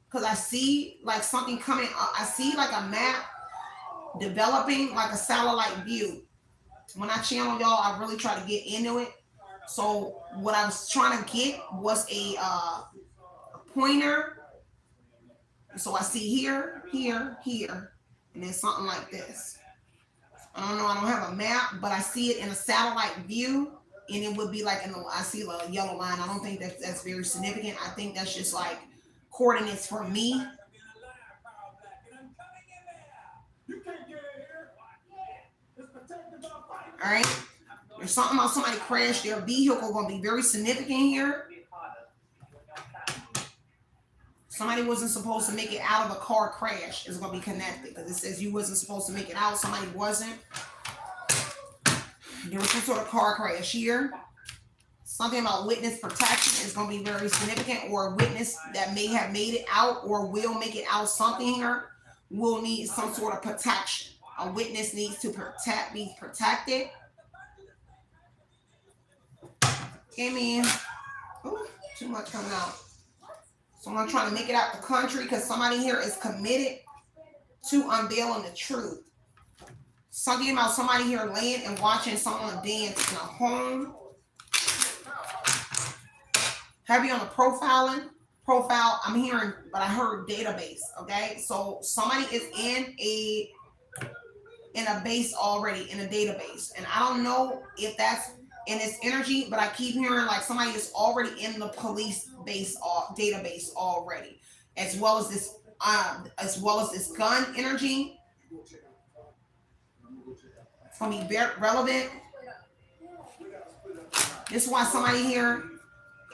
Because I see like something coming up. I see like a map developing like a satellite view. When I channel y'all, I really try to get into it. So what I was trying to get was a pointer. So I see here, here, here, and then something like this. I don't know, I don't have a map, but I see it in a satellite view, and it would be like I see a yellow line. I don't think that's very significant. I think that's just like coordinates for me. All right. There's something about somebody crashed their vehicle going to be very significant here. Somebody wasn't supposed to make it out of a car crash. It's going to be connected because it says you wasn't supposed to make it out. Somebody wasn't. There was some sort of car crash here. Something about witness protection is going to be very significant, or a witness that may have made it out or will make it out. Something here will need some sort of protection. A witness needs to be protected. Amen. Ooh, Too much coming out. Someone trying to make it out the country because somebody here is committed to unveiling the truth. Something about somebody here laying and watching someone dance in a home. Heavy on the profiling. Profile, I'm hearing, but I heard database, okay? So somebody is in a base already, in a database. And I don't know if that's in its energy, but I keep hearing like somebody is already in the police base database already, as well as this gun energy. It's gonna be very relevant. This is why somebody here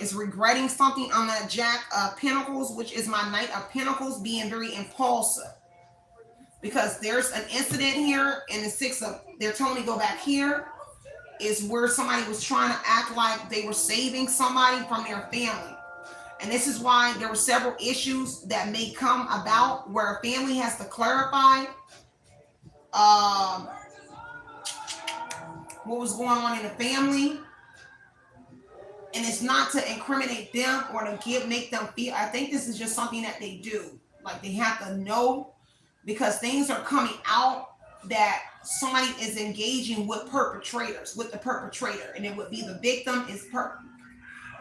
is regretting something on that Jack of Pentacles, which is my Knight of Pentacles, being very impulsive. Because there's an incident here in the Six of, they're telling me go back here, is where somebody was trying to act like they were saving somebody from their family. And this is why there were several issues that may come about where a family has to clarify what was going on in the family. And it's not to incriminate them or to make them feel. I think this is just something that they do. Like they have to know, because things are coming out that somebody is engaging with the perpetrator. And it would be the victim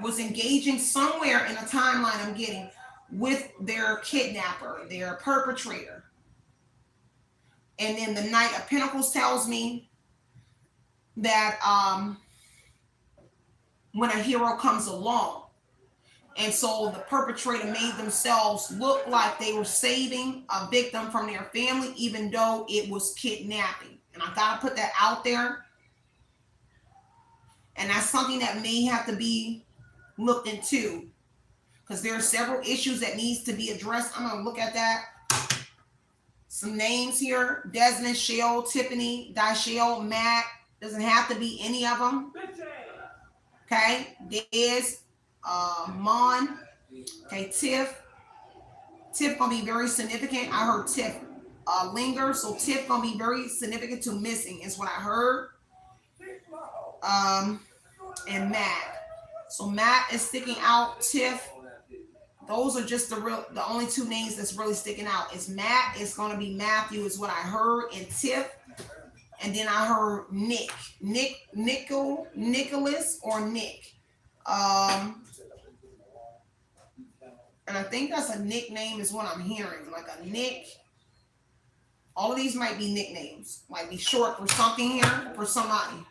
was engaging somewhere in a timeline I'm getting with their kidnapper, their perpetrator. And then the Knight of Pentacles tells me that when a hero comes along, and so the perpetrator made themselves look like they were saving a victim from their family, even though it was kidnapping. And I gotta put that out there. And that's something that may have to be looked into, because there are several issues that needs to be addressed. I'm gonna look at that. Some names here: Desmond, Shell, Tiffany, Dashell, Matt. Doesn't have to be any of them. Okay, there's Mon. Okay, Tiff gonna be very significant. I heard Tiff linger, so Tiff gonna be very significant to missing is what I heard. And Matt. So Matt is sticking out. Tiff. Those are just the only two names that's really sticking out. Is Matt. It's gonna be Matthew is what I heard, and Tiff. And then I heard Nicholas or Nick. And I think that's a nickname is what I'm hearing. Like a Nick. All of these might be nicknames. Might be short for something here, for somebody.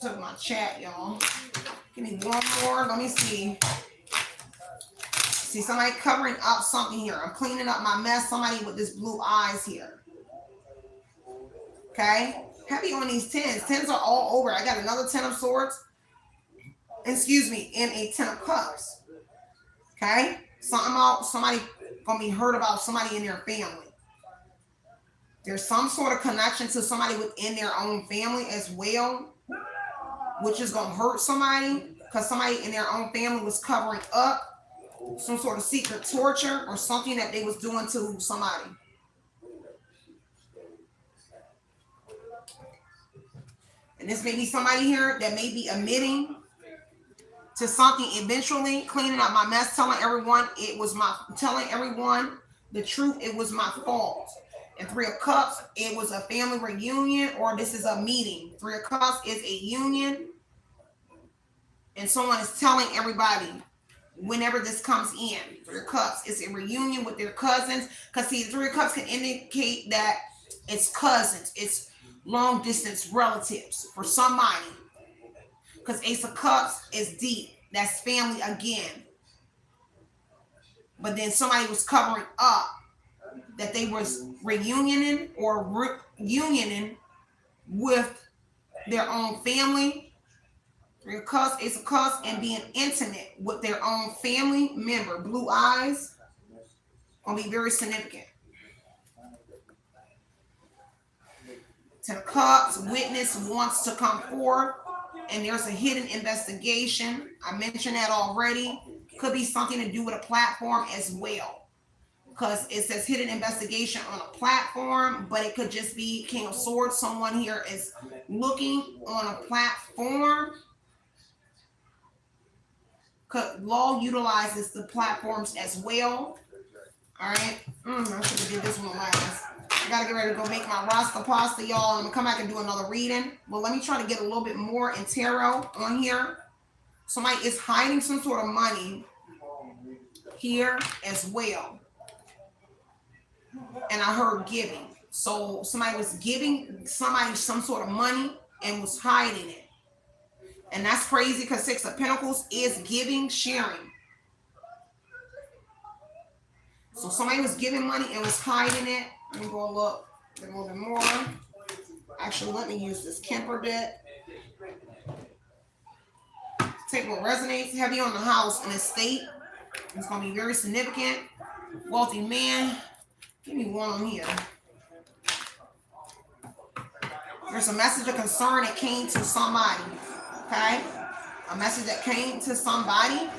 Took my chat, y'all. Give me one more. Let me see. See somebody covering up something here. I'm cleaning up my mess. Somebody with this blue eyes here. Okay, heavy on these 10s. 10s are all over. I got another 10 of swords. Excuse me, and a 10 of cups. Okay, somebody gonna be hurt about somebody in their family. There's some sort of connection to somebody within their own family as well, which is gonna hurt somebody because somebody in their own family was covering up some sort of secret torture or something that they was doing to somebody. And this may be somebody here that may be admitting to something eventually, cleaning up my mess, telling everyone the truth, it was my fault. And 3 of Cups, it was a family reunion, or this is a meeting. 3 of Cups is a union. And someone is telling everybody whenever this comes in. 3 of Cups, it's a reunion with their cousins. Because see, 3 of Cups can indicate that it's cousins. It's long distance relatives for somebody, because Ace of Cups is deep. That's family again. But then somebody was covering up that they was reunioning or reunioning with their own family. 3 of Cups, Ace of Cups, and being intimate with their own family member. Blue eyes gonna be very significant. 10 of Cups, witness wants to come forth, and there's a hidden investigation. I mentioned that already. Could be something to do with a platform as well, because it says hidden investigation on a platform, but it could just be King of Swords. Someone here is looking on a platform Law utilizes the platforms as well. All right. I should have did this one last. I got to get ready to go make my Rasta pasta, y'all. I'm going to come back and do another reading. Well, let me try to get a little bit more in tarot on here. Somebody is hiding some sort of money here as well. And I heard giving. So somebody was giving somebody some sort of money and was hiding it. And that's crazy because Six of Pentacles is giving, sharing. So somebody was giving money and was hiding it. Let me go look a little bit more. Actually, let me use this Kemper deck. Take what resonates heavy on the house and estate. It's going to be very significant. Wealthy man. Give me one here. There's a message of concern that came to somebody. Okay? A message that came to somebody.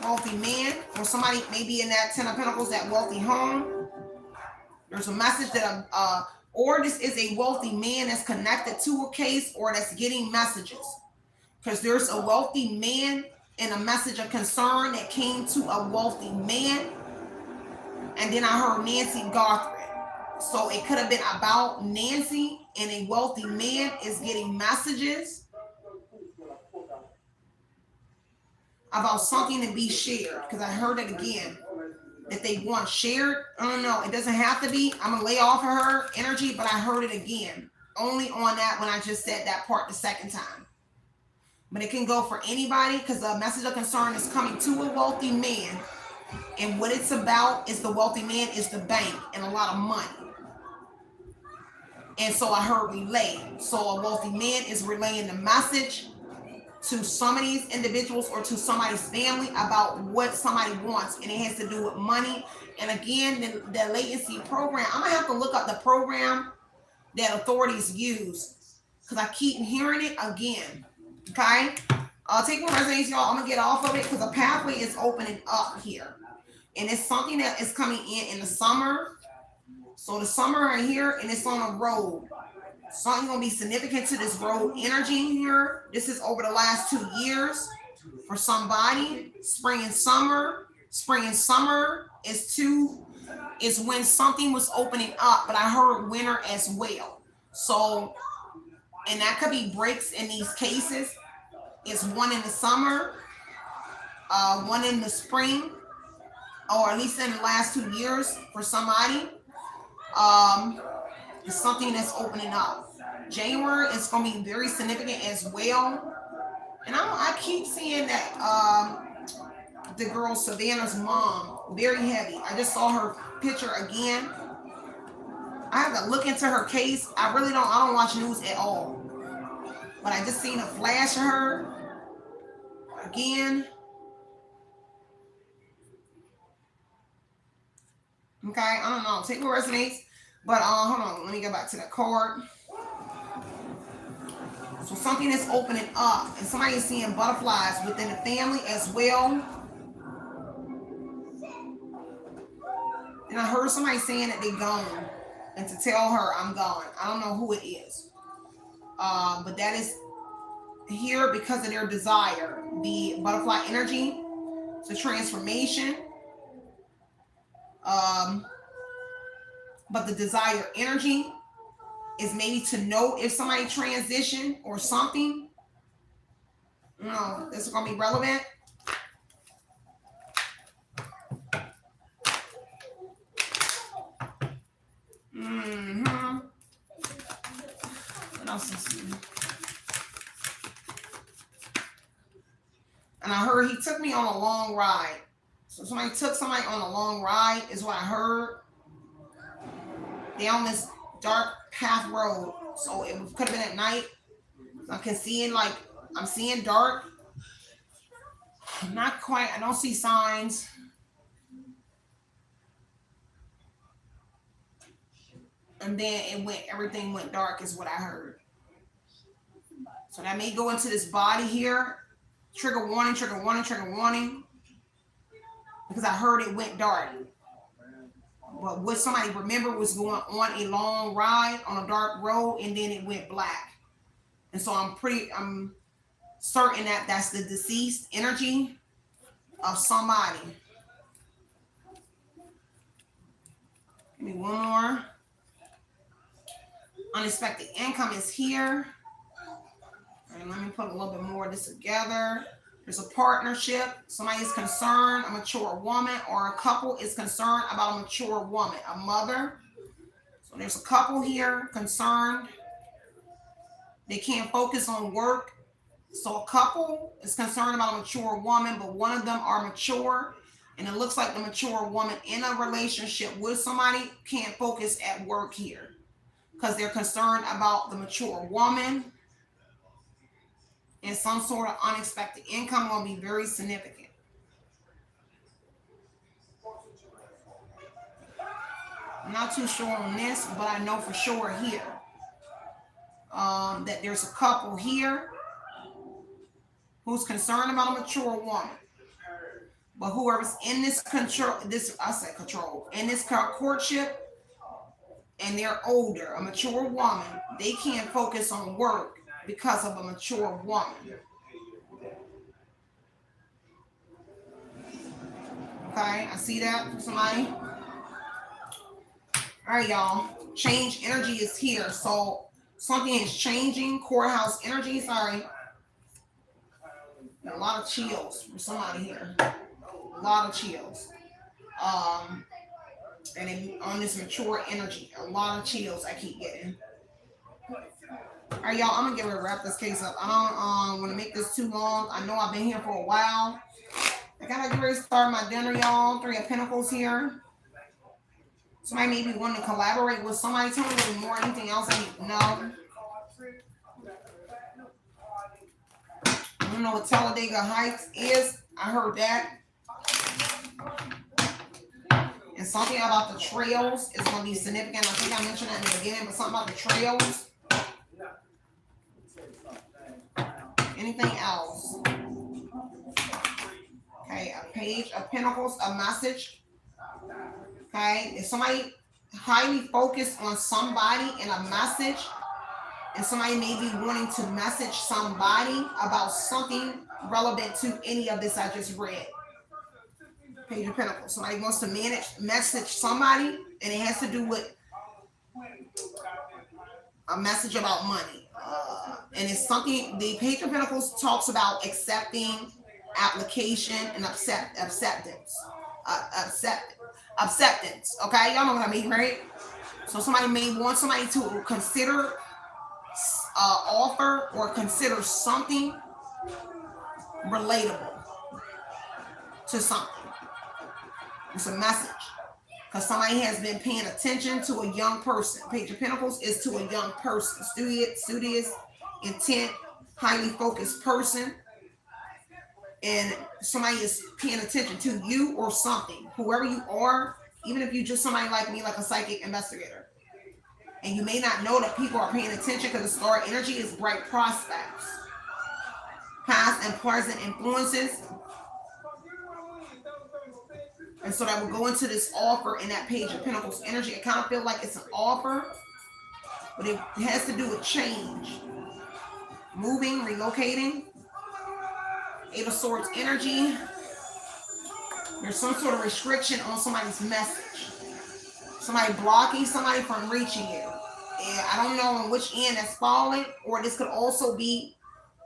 Wealthy man. Or somebody maybe in that Ten of Pentacles, that wealthy home. There's a message that or this is a wealthy man that's connected to a case or that's getting messages. Because there's a wealthy man and a message of concern that came to a wealthy man. And then I heard Nancy Garthred. So it could have been about Nancy, and a wealthy man is getting messages about something to be shared. Because I heard it again. That they want shared. I don't know. It doesn't have to be. I'm going to lay off of her energy, but I heard it again. Only on that when I just said that part the second time. But it can go for anybody because the message of concern is coming to a wealthy man. And what it's about is the wealthy man is the bank and a lot of money. And so I heard relay. So a wealthy man is relaying the message to some of these individuals or to somebody's family about what somebody wants. And it has to do with money. And again, the latency program, I'm going to have to look up the program that authorities use because I keep hearing it again. Okay? Take what resonates, y'all. I'm going to get off of it because a pathway is opening up here. And it's something that is coming in the summer. So the summer right here, and it's on a road. Something going to be significant to this road energy here. This is over the last 2 years for somebody. Spring and summer. Spring and summer is when something was opening up. But I heard winter as well. So, and that could be breaks in these cases. It's one in the summer, one in the spring, or at least in the last 2 years for somebody. It's something that's opening up. January is going to be very significant as well. And I keep seeing that the girl Savannah's mom, very heavy. I just saw her picture again. I have to look into her case. I don't watch news at all. But I just seen a flash of her again. Okay, I don't know. Take what resonates. But hold on. Let me go back to that card. So something is opening up. And somebody is seeing butterflies within the family as well. And I heard somebody saying that they're gone. And to tell her I'm gone. I don't know who it is. But that is here because of their desire. The butterfly energy. It's a transformation. But the desire energy is maybe to know if somebody transitioned or something. No, this is going to be relevant. What else is here? And I heard he took me on a long ride. So somebody took somebody on a long ride is what I heard. Down this dark path road. So it could have been at night. I'm seeing dark. Not quite. I don't see signs. And then everything went dark is what I heard. So that may go into this body here. Trigger warning, trigger warning, trigger warning. Because I heard it went dark. But what somebody remembered was going on a long ride on a dark road and then it went black. And so I'm certain that that's the deceased energy of somebody. Give me one more. Unexpected income is here. And let me put a little bit more of this together. There's a partnership. Somebody is concerned, a mature woman, or a couple is concerned about a mature woman, a mother. So there's a couple here concerned. They can't focus on work. So a couple is concerned about a mature woman, but one of them are mature. And it looks like the mature woman in a relationship with somebody can't focus at work here because they're concerned about the mature woman. And some sort of unexpected income will be very significant. I'm not too sure on this, but I know for sure here that there's a couple here who's concerned about a mature woman. But whoever's in this control, in this courtship, and they're older, a mature woman, they can't focus on work because of a mature woman. Okay, I see that for somebody. All right, y'all. Change energy is here. So something is changing. Courthouse energy, sorry. A lot of chills from somebody here. A lot of chills. And on this mature energy, a lot of chills I keep getting. All right, y'all, I'm gonna get ready to wrap this case up. I don't want to make this too long. I know I've been here for a while. I gotta get ready to start my dinner, y'all. 3 of Pentacles here. Somebody maybe want to collaborate with somebody. Tell me a little more. Anything else I need to know? I don't know what Talladega Heights is. I heard that. And something about the trails is going to be significant. I think I mentioned that in the beginning, but something about the trails. Anything else? Okay, a Page of Pentacles, a message. Okay, if somebody highly focused on somebody and a message, and somebody may be wanting to message somebody about something relevant to any of this I just read. Page of Pentacles. Somebody wants to message somebody, and it has to do with a message about money. And it's something, the Page of Pentacles talks about accepting, application, and acceptance. Acceptance. Okay, y'all know what I mean, right? So somebody may want somebody to consider offer or consider something relatable to something. It's a message because somebody has been paying attention to a young person. Page of Pentacles is to a young person, studious, intent, highly focused person, and somebody is paying attention to you or something, whoever you are, even if you're just somebody like me, like a psychic investigator. And you may not know that people are paying attention because the star energy is bright prospects, past and present influences. And so that will go into this offer in that Page of Pentacles energy. I kind of feel like it's an offer, but it has to do with change, moving, relocating. 8 of Swords energy. There's some sort of restriction on somebody's message. Somebody blocking somebody from reaching you. And I don't know on which end that's falling, or this could also be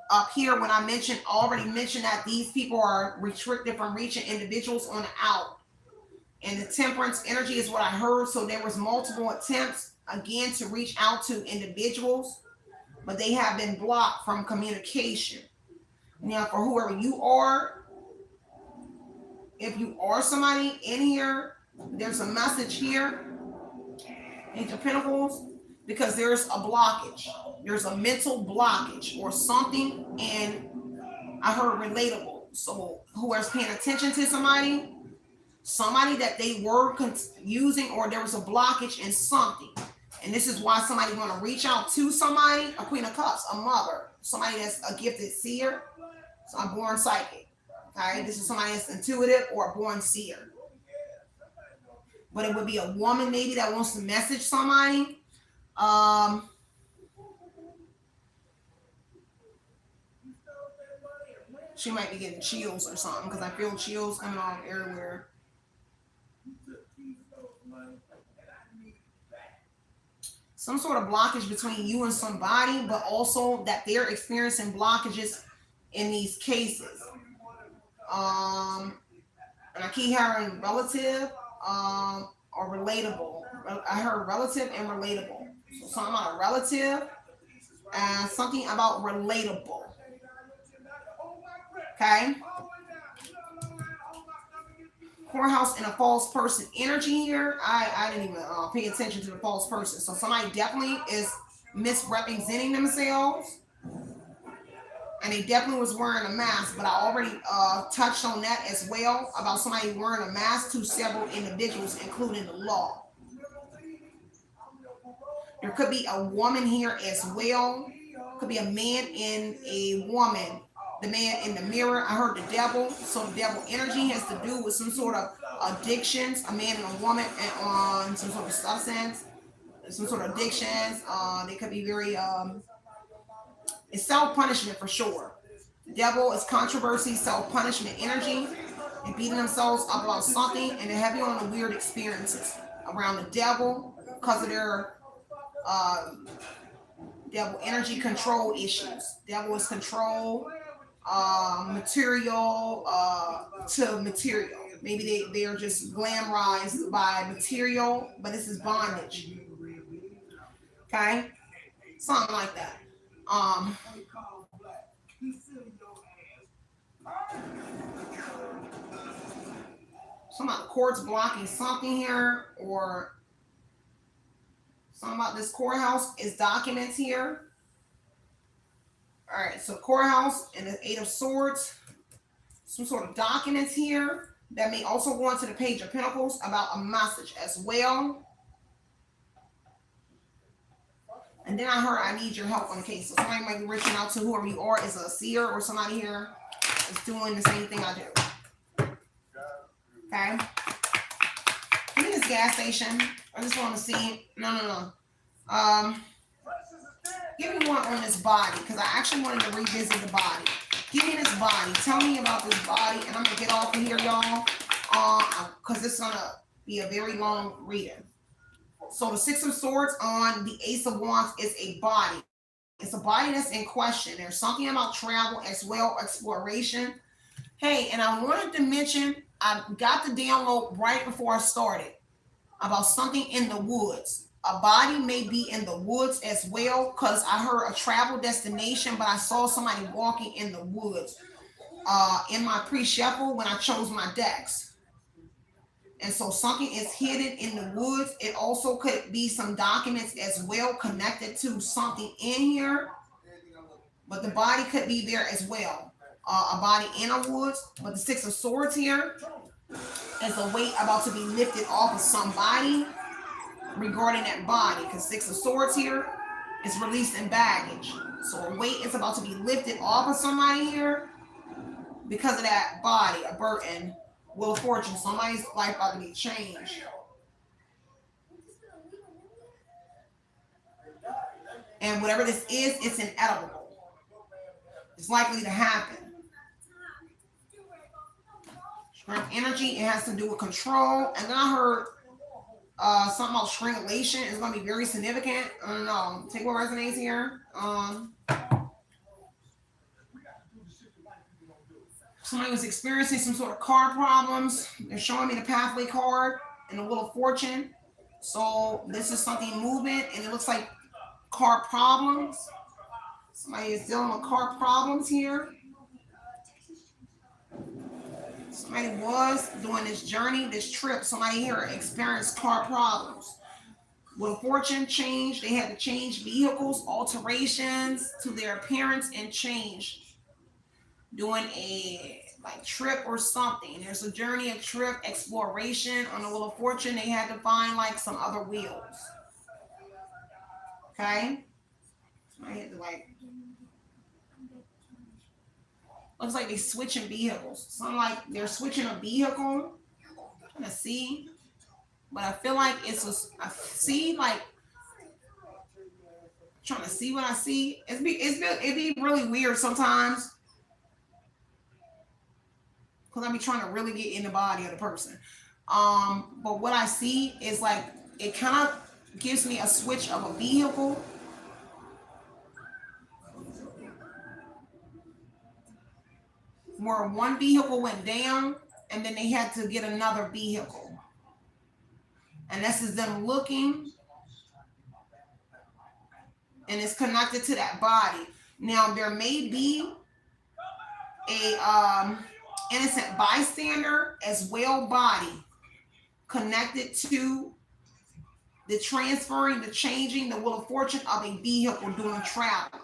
up here when I already mentioned that these people are restricted from reaching individuals on the out. And the Temperance energy is what I heard. So there was multiple attempts again to reach out to individuals, but they have been blocked from communication. Now, for whoever you are, if you are somebody in here, there's a message here, Page of Pentacles, because there's a blockage. There's a mental blockage or something, and I heard relatable. So whoever's paying attention to somebody that they were using, or there was a blockage in something. And this is why somebody want to reach out to somebody, a Queen of Cups, a mother, somebody that's a gifted seer. So I'm born psychic. Okay, this is somebody that's intuitive or a born seer. But it would be a woman maybe that wants to message somebody. She might be getting chills or something because I feel chills coming off everywhere. Some sort of blockage between you and somebody, but also that they're experiencing blockages in these cases. And I keep hearing relative, or relatable. I heard relative and relatable. So something about a relative and something about relatable. Okay. Courthouse and a false person energy here. I didn't even pay attention to the false person. So somebody definitely is misrepresenting themselves. And they definitely was wearing a mask, but I already touched on that as well about somebody wearing a mask to several individuals, including the law. There could be a woman here as well. Could be a man and a woman. The man in the mirror, I heard the devil. So the devil energy has to do with some sort of addictions, a man and a woman, and on some sort of substance, some sort of addictions. They could be very it's self-punishment for sure. The devil is controversy, self-punishment energy, and beating themselves up about something, and they're heavy on the weird experiences around the devil because of their devil energy control issues. Devil is control, material to material. Maybe they are just glamorized by material, but this is bondage. Okay, something like that. Some about the courts blocking something here, or something about this courthouse is documents here. All right, so courthouse and the Eight of Swords, some sort of documents here that may also go into the Page of Pentacles about a message as well. And then I heard I need your help on the case. So somebody might be reaching out to whoever you are, is a seer or somebody here is doing the same thing I do. Okay. Give me this gas station. I just want to see. No. Give me one on this body, because I actually wanted to revisit the body. Give me this body. Tell me about this body, and I'm going to get off of here, y'all, because it's going to be a very long reading. So the Six of Swords on the Ace of Wands is a body. It's a body that's in question. There's something about travel as well, exploration. Hey, and I wanted to mention, I got the download right before I started about something in the woods. A body may be in the woods as well, because I heard a travel destination, but I saw somebody walking in the woods in my pre-shuffle when I chose my decks. And so something is hidden in the woods. It also could be some documents as well connected to something in here, but the body could be there as well. A body in a woods, but the Six of Swords here is a weight about to be lifted off of somebody regarding that body, because Six of Swords here is releasing baggage. So a weight is about to be lifted off of somebody here because of that body, a burden. Wheel of Fortune, somebody's life about to be changed. And whatever this is, it's inevitable. It's likely to happen. Strength energy, it has to do with control. And then I heard something about strangulation is going to be very significant. I don't know. Take what resonates here. Somebody was experiencing some sort of car problems. They're showing me the pathway card and the Wheel of Fortune. So this is something movement, and it looks like car problems. Somebody is dealing with car problems here. Somebody was doing this journey, this trip. Somebody here experienced car problems. Wheel of Fortune changed. They had to change vehicles, alterations to their appearance, and change. Doing a trip or something. There's a journey, a trip, exploration. On the Wheel of Fortune, they had to find some other wheels. Okay? I had to looks like they're switching vehicles. Something like they're switching a vehicle. I'm trying to see. But I feel like I see trying to see what I see. It'd be really weird sometimes. because I be trying to really get in the body of the person. But what I see is like, it kind of gives me a switch of a vehicle. Where one vehicle went down and then they had to get another vehicle. And this is them looking, and it's connected to that body. Now there may be a innocent bystander as well, body connected to the transferring, the changing, the wheel of fortune of a vehicle during travel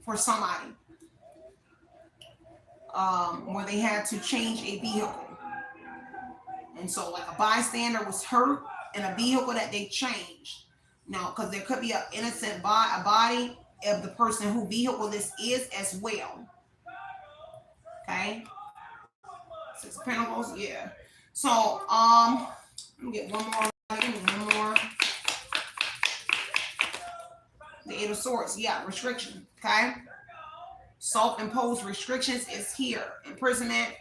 for somebody, where they had to change a vehicle. And so like a bystander was hurt in a vehicle that they changed. Now, because there could be an innocent body of the person who vehicle this is as well. Okay. Six of Pentacles, yeah. So, let me get one more. The Eight of Swords, yeah, restriction, okay? Self-imposed restrictions is here. Imprisonment.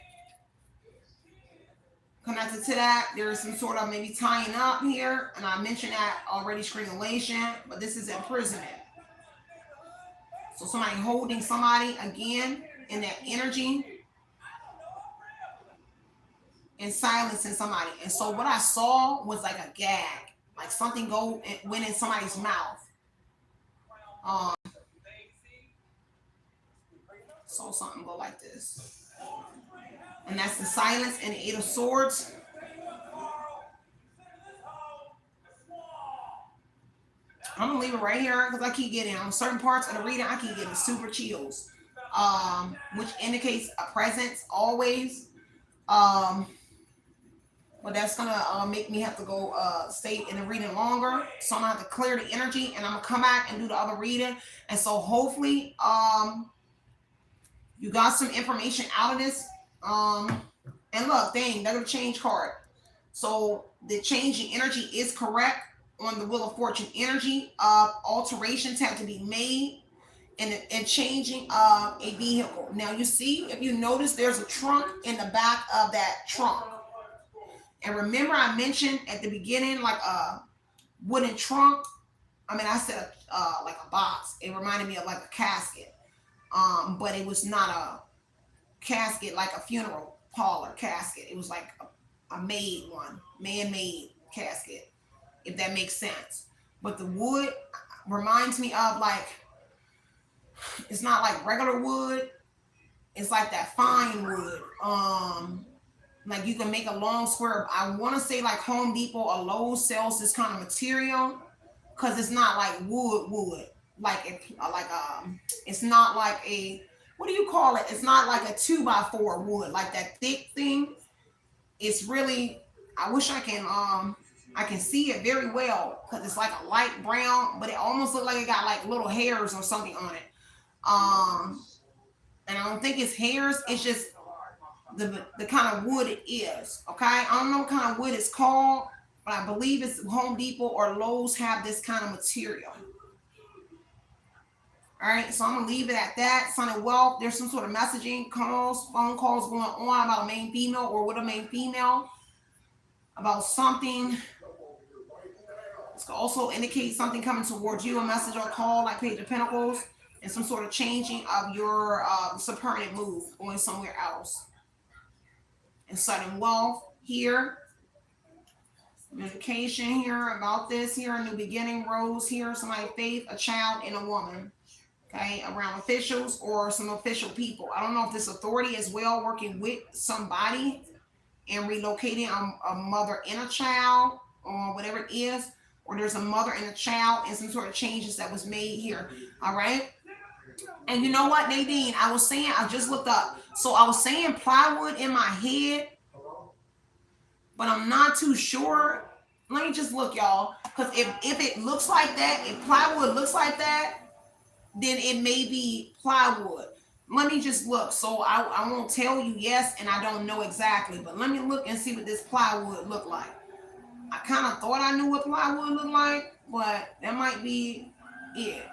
Connected to that, there is some sort of maybe tying up here, and I mentioned that already, strangulation, but this is imprisonment. So somebody holding somebody again in that energy and silencing somebody. And so what I saw was like a gag, like something went in somebody's mouth. Saw something go like this. And that's the silence and the Eight of Swords. I'm gonna leave it right here because I keep getting on certain parts of the reading, I keep getting super chills, which indicates a presence always. But that's gonna make me have to go stay in the reading longer. So I'm gonna have to clear the energy, and I'm gonna come back and do the other reading. And so hopefully you got some information out of this. And look, dang, they're gonna change card. So the changing energy is correct on the Wheel of Fortune energy. Alterations have to be made and changing of a vehicle. Now you see, if you notice, there's a trunk in the back of that trunk. And remember I mentioned at the beginning, like a wooden trunk. I mean, I said like a box. It reminded me of like a casket. But it was not a casket like a funeral parlor casket. It was like a made one, man-made casket, if that makes sense. But the wood reminds me of like, it's not like regular wood. It's like that fine wood. Like you can make a long square. I want to say like Home Depot or Lowe's sells this kind of material because it's not like wood. It's not like a, what do you call it? It's not like a 2x4 wood, like that thick thing. It's really, I wish I can see it very well because it's like a light brown, but it almost looks like it got like little hairs or something on it. And I don't think it's hairs. It's just the kind of wood it is. Okay, I don't know what kind of wood it's called, but I believe it's Home Depot or Lowe's have this kind of material. All right, so I'm gonna leave it at that. Son of Wealth, there's some sort of messaging calls, phone calls going on about a main female or with a main female about something. This could also indicate something coming towards you, a message or call like Page of Pentacles, and some sort of changing of your permanent move going somewhere else. And sudden wealth here, communication here about this here, a new beginning, rose here, somebody faith, a child, and a woman. Okay, around officials or some official people. I don't know if this authority is well working with somebody and relocating a mother and a child or whatever it is, or there's a mother and a child and some sort of changes that was made here. All right. And you know what, Nadine, I was saying, I just looked up. So I was saying plywood in my head, but I'm not too sure. Let me just look, y'all. Because if it looks like that, if plywood looks like that, then it may be plywood. Let me just look. So I won't tell you yes, and I don't know exactly, but let me look and see what this plywood look like. I kind of thought I knew what plywood looked like, but that might be it.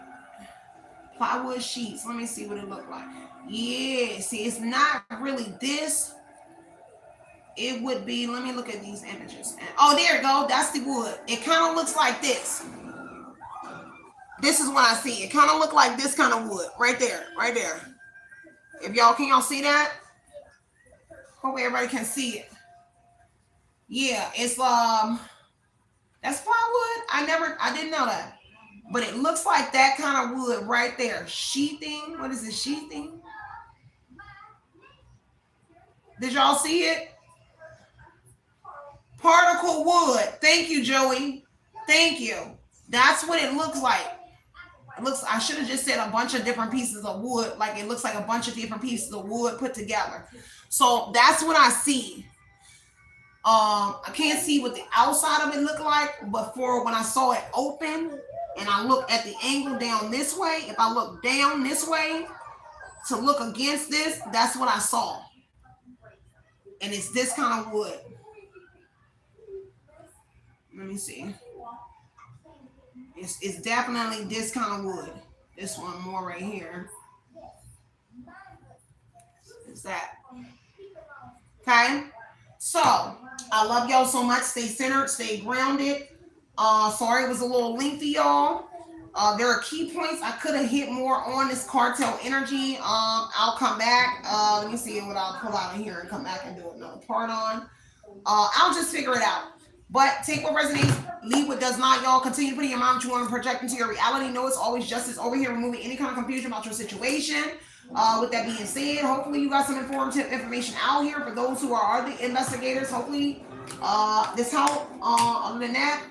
plywood sheets. Let me see what it looked like. Yeah, see, it's not really this. It would be, let me look at these images. Oh, there you go. That's the wood. It kind of looks like this. This is what I see. It kind of looked like this kind of wood. Right there. Right there. If y'all, can y'all see that? Hope everybody can see it. Yeah, it's that's plywood. I didn't know that. But it looks like that kind of wood right there. Sheathing. What is it? Sheathing? Did y'all see it? Particle wood. Thank you, Joey. Thank you. That's what it looks like. It looks, I should have just said a bunch of different pieces of wood. Like it looks like a bunch of different pieces of wood put together. So that's what I see. I can't see what the outside of it looked like, but for when I saw it open and I look at the angle down this way, if I look down this way to look against this, that's what I saw. And it's this kind of wood. Let me see. It's definitely this kind of wood. This one more right here. Is that. Okay. So I love y'all so much. Stay centered, stay grounded. Sorry it was a little lengthy, y'all. There are key points I could have hit more on this cartel energy. I'll come back. Let me see what I'll pull out of here and come back and do another part on. I'll just figure it out. But take what resonates, leave what does not, y'all. Continue putting your mind what you want to project into your reality. Know it's always justice over here, removing any kind of confusion about your situation. With that being said, hopefully you got some informative information out here for those who are the investigators. Hopefully this helped. Other than that,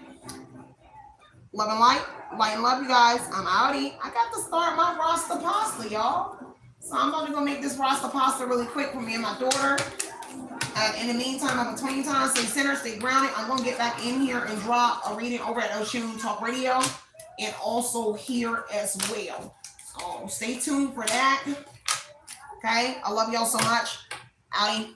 love and light and love, you guys. I'm outie. I got to start my Rasta pasta, y'all. So I'm about to go make this Rasta pasta really quick for me and my daughter. In the meantime, in between time, stay centered, stay grounded. I'm going to get back in here and drop a reading over at Oshun Talk Radio and also here as well. So stay tuned for that. Okay. I love y'all so much. Outie.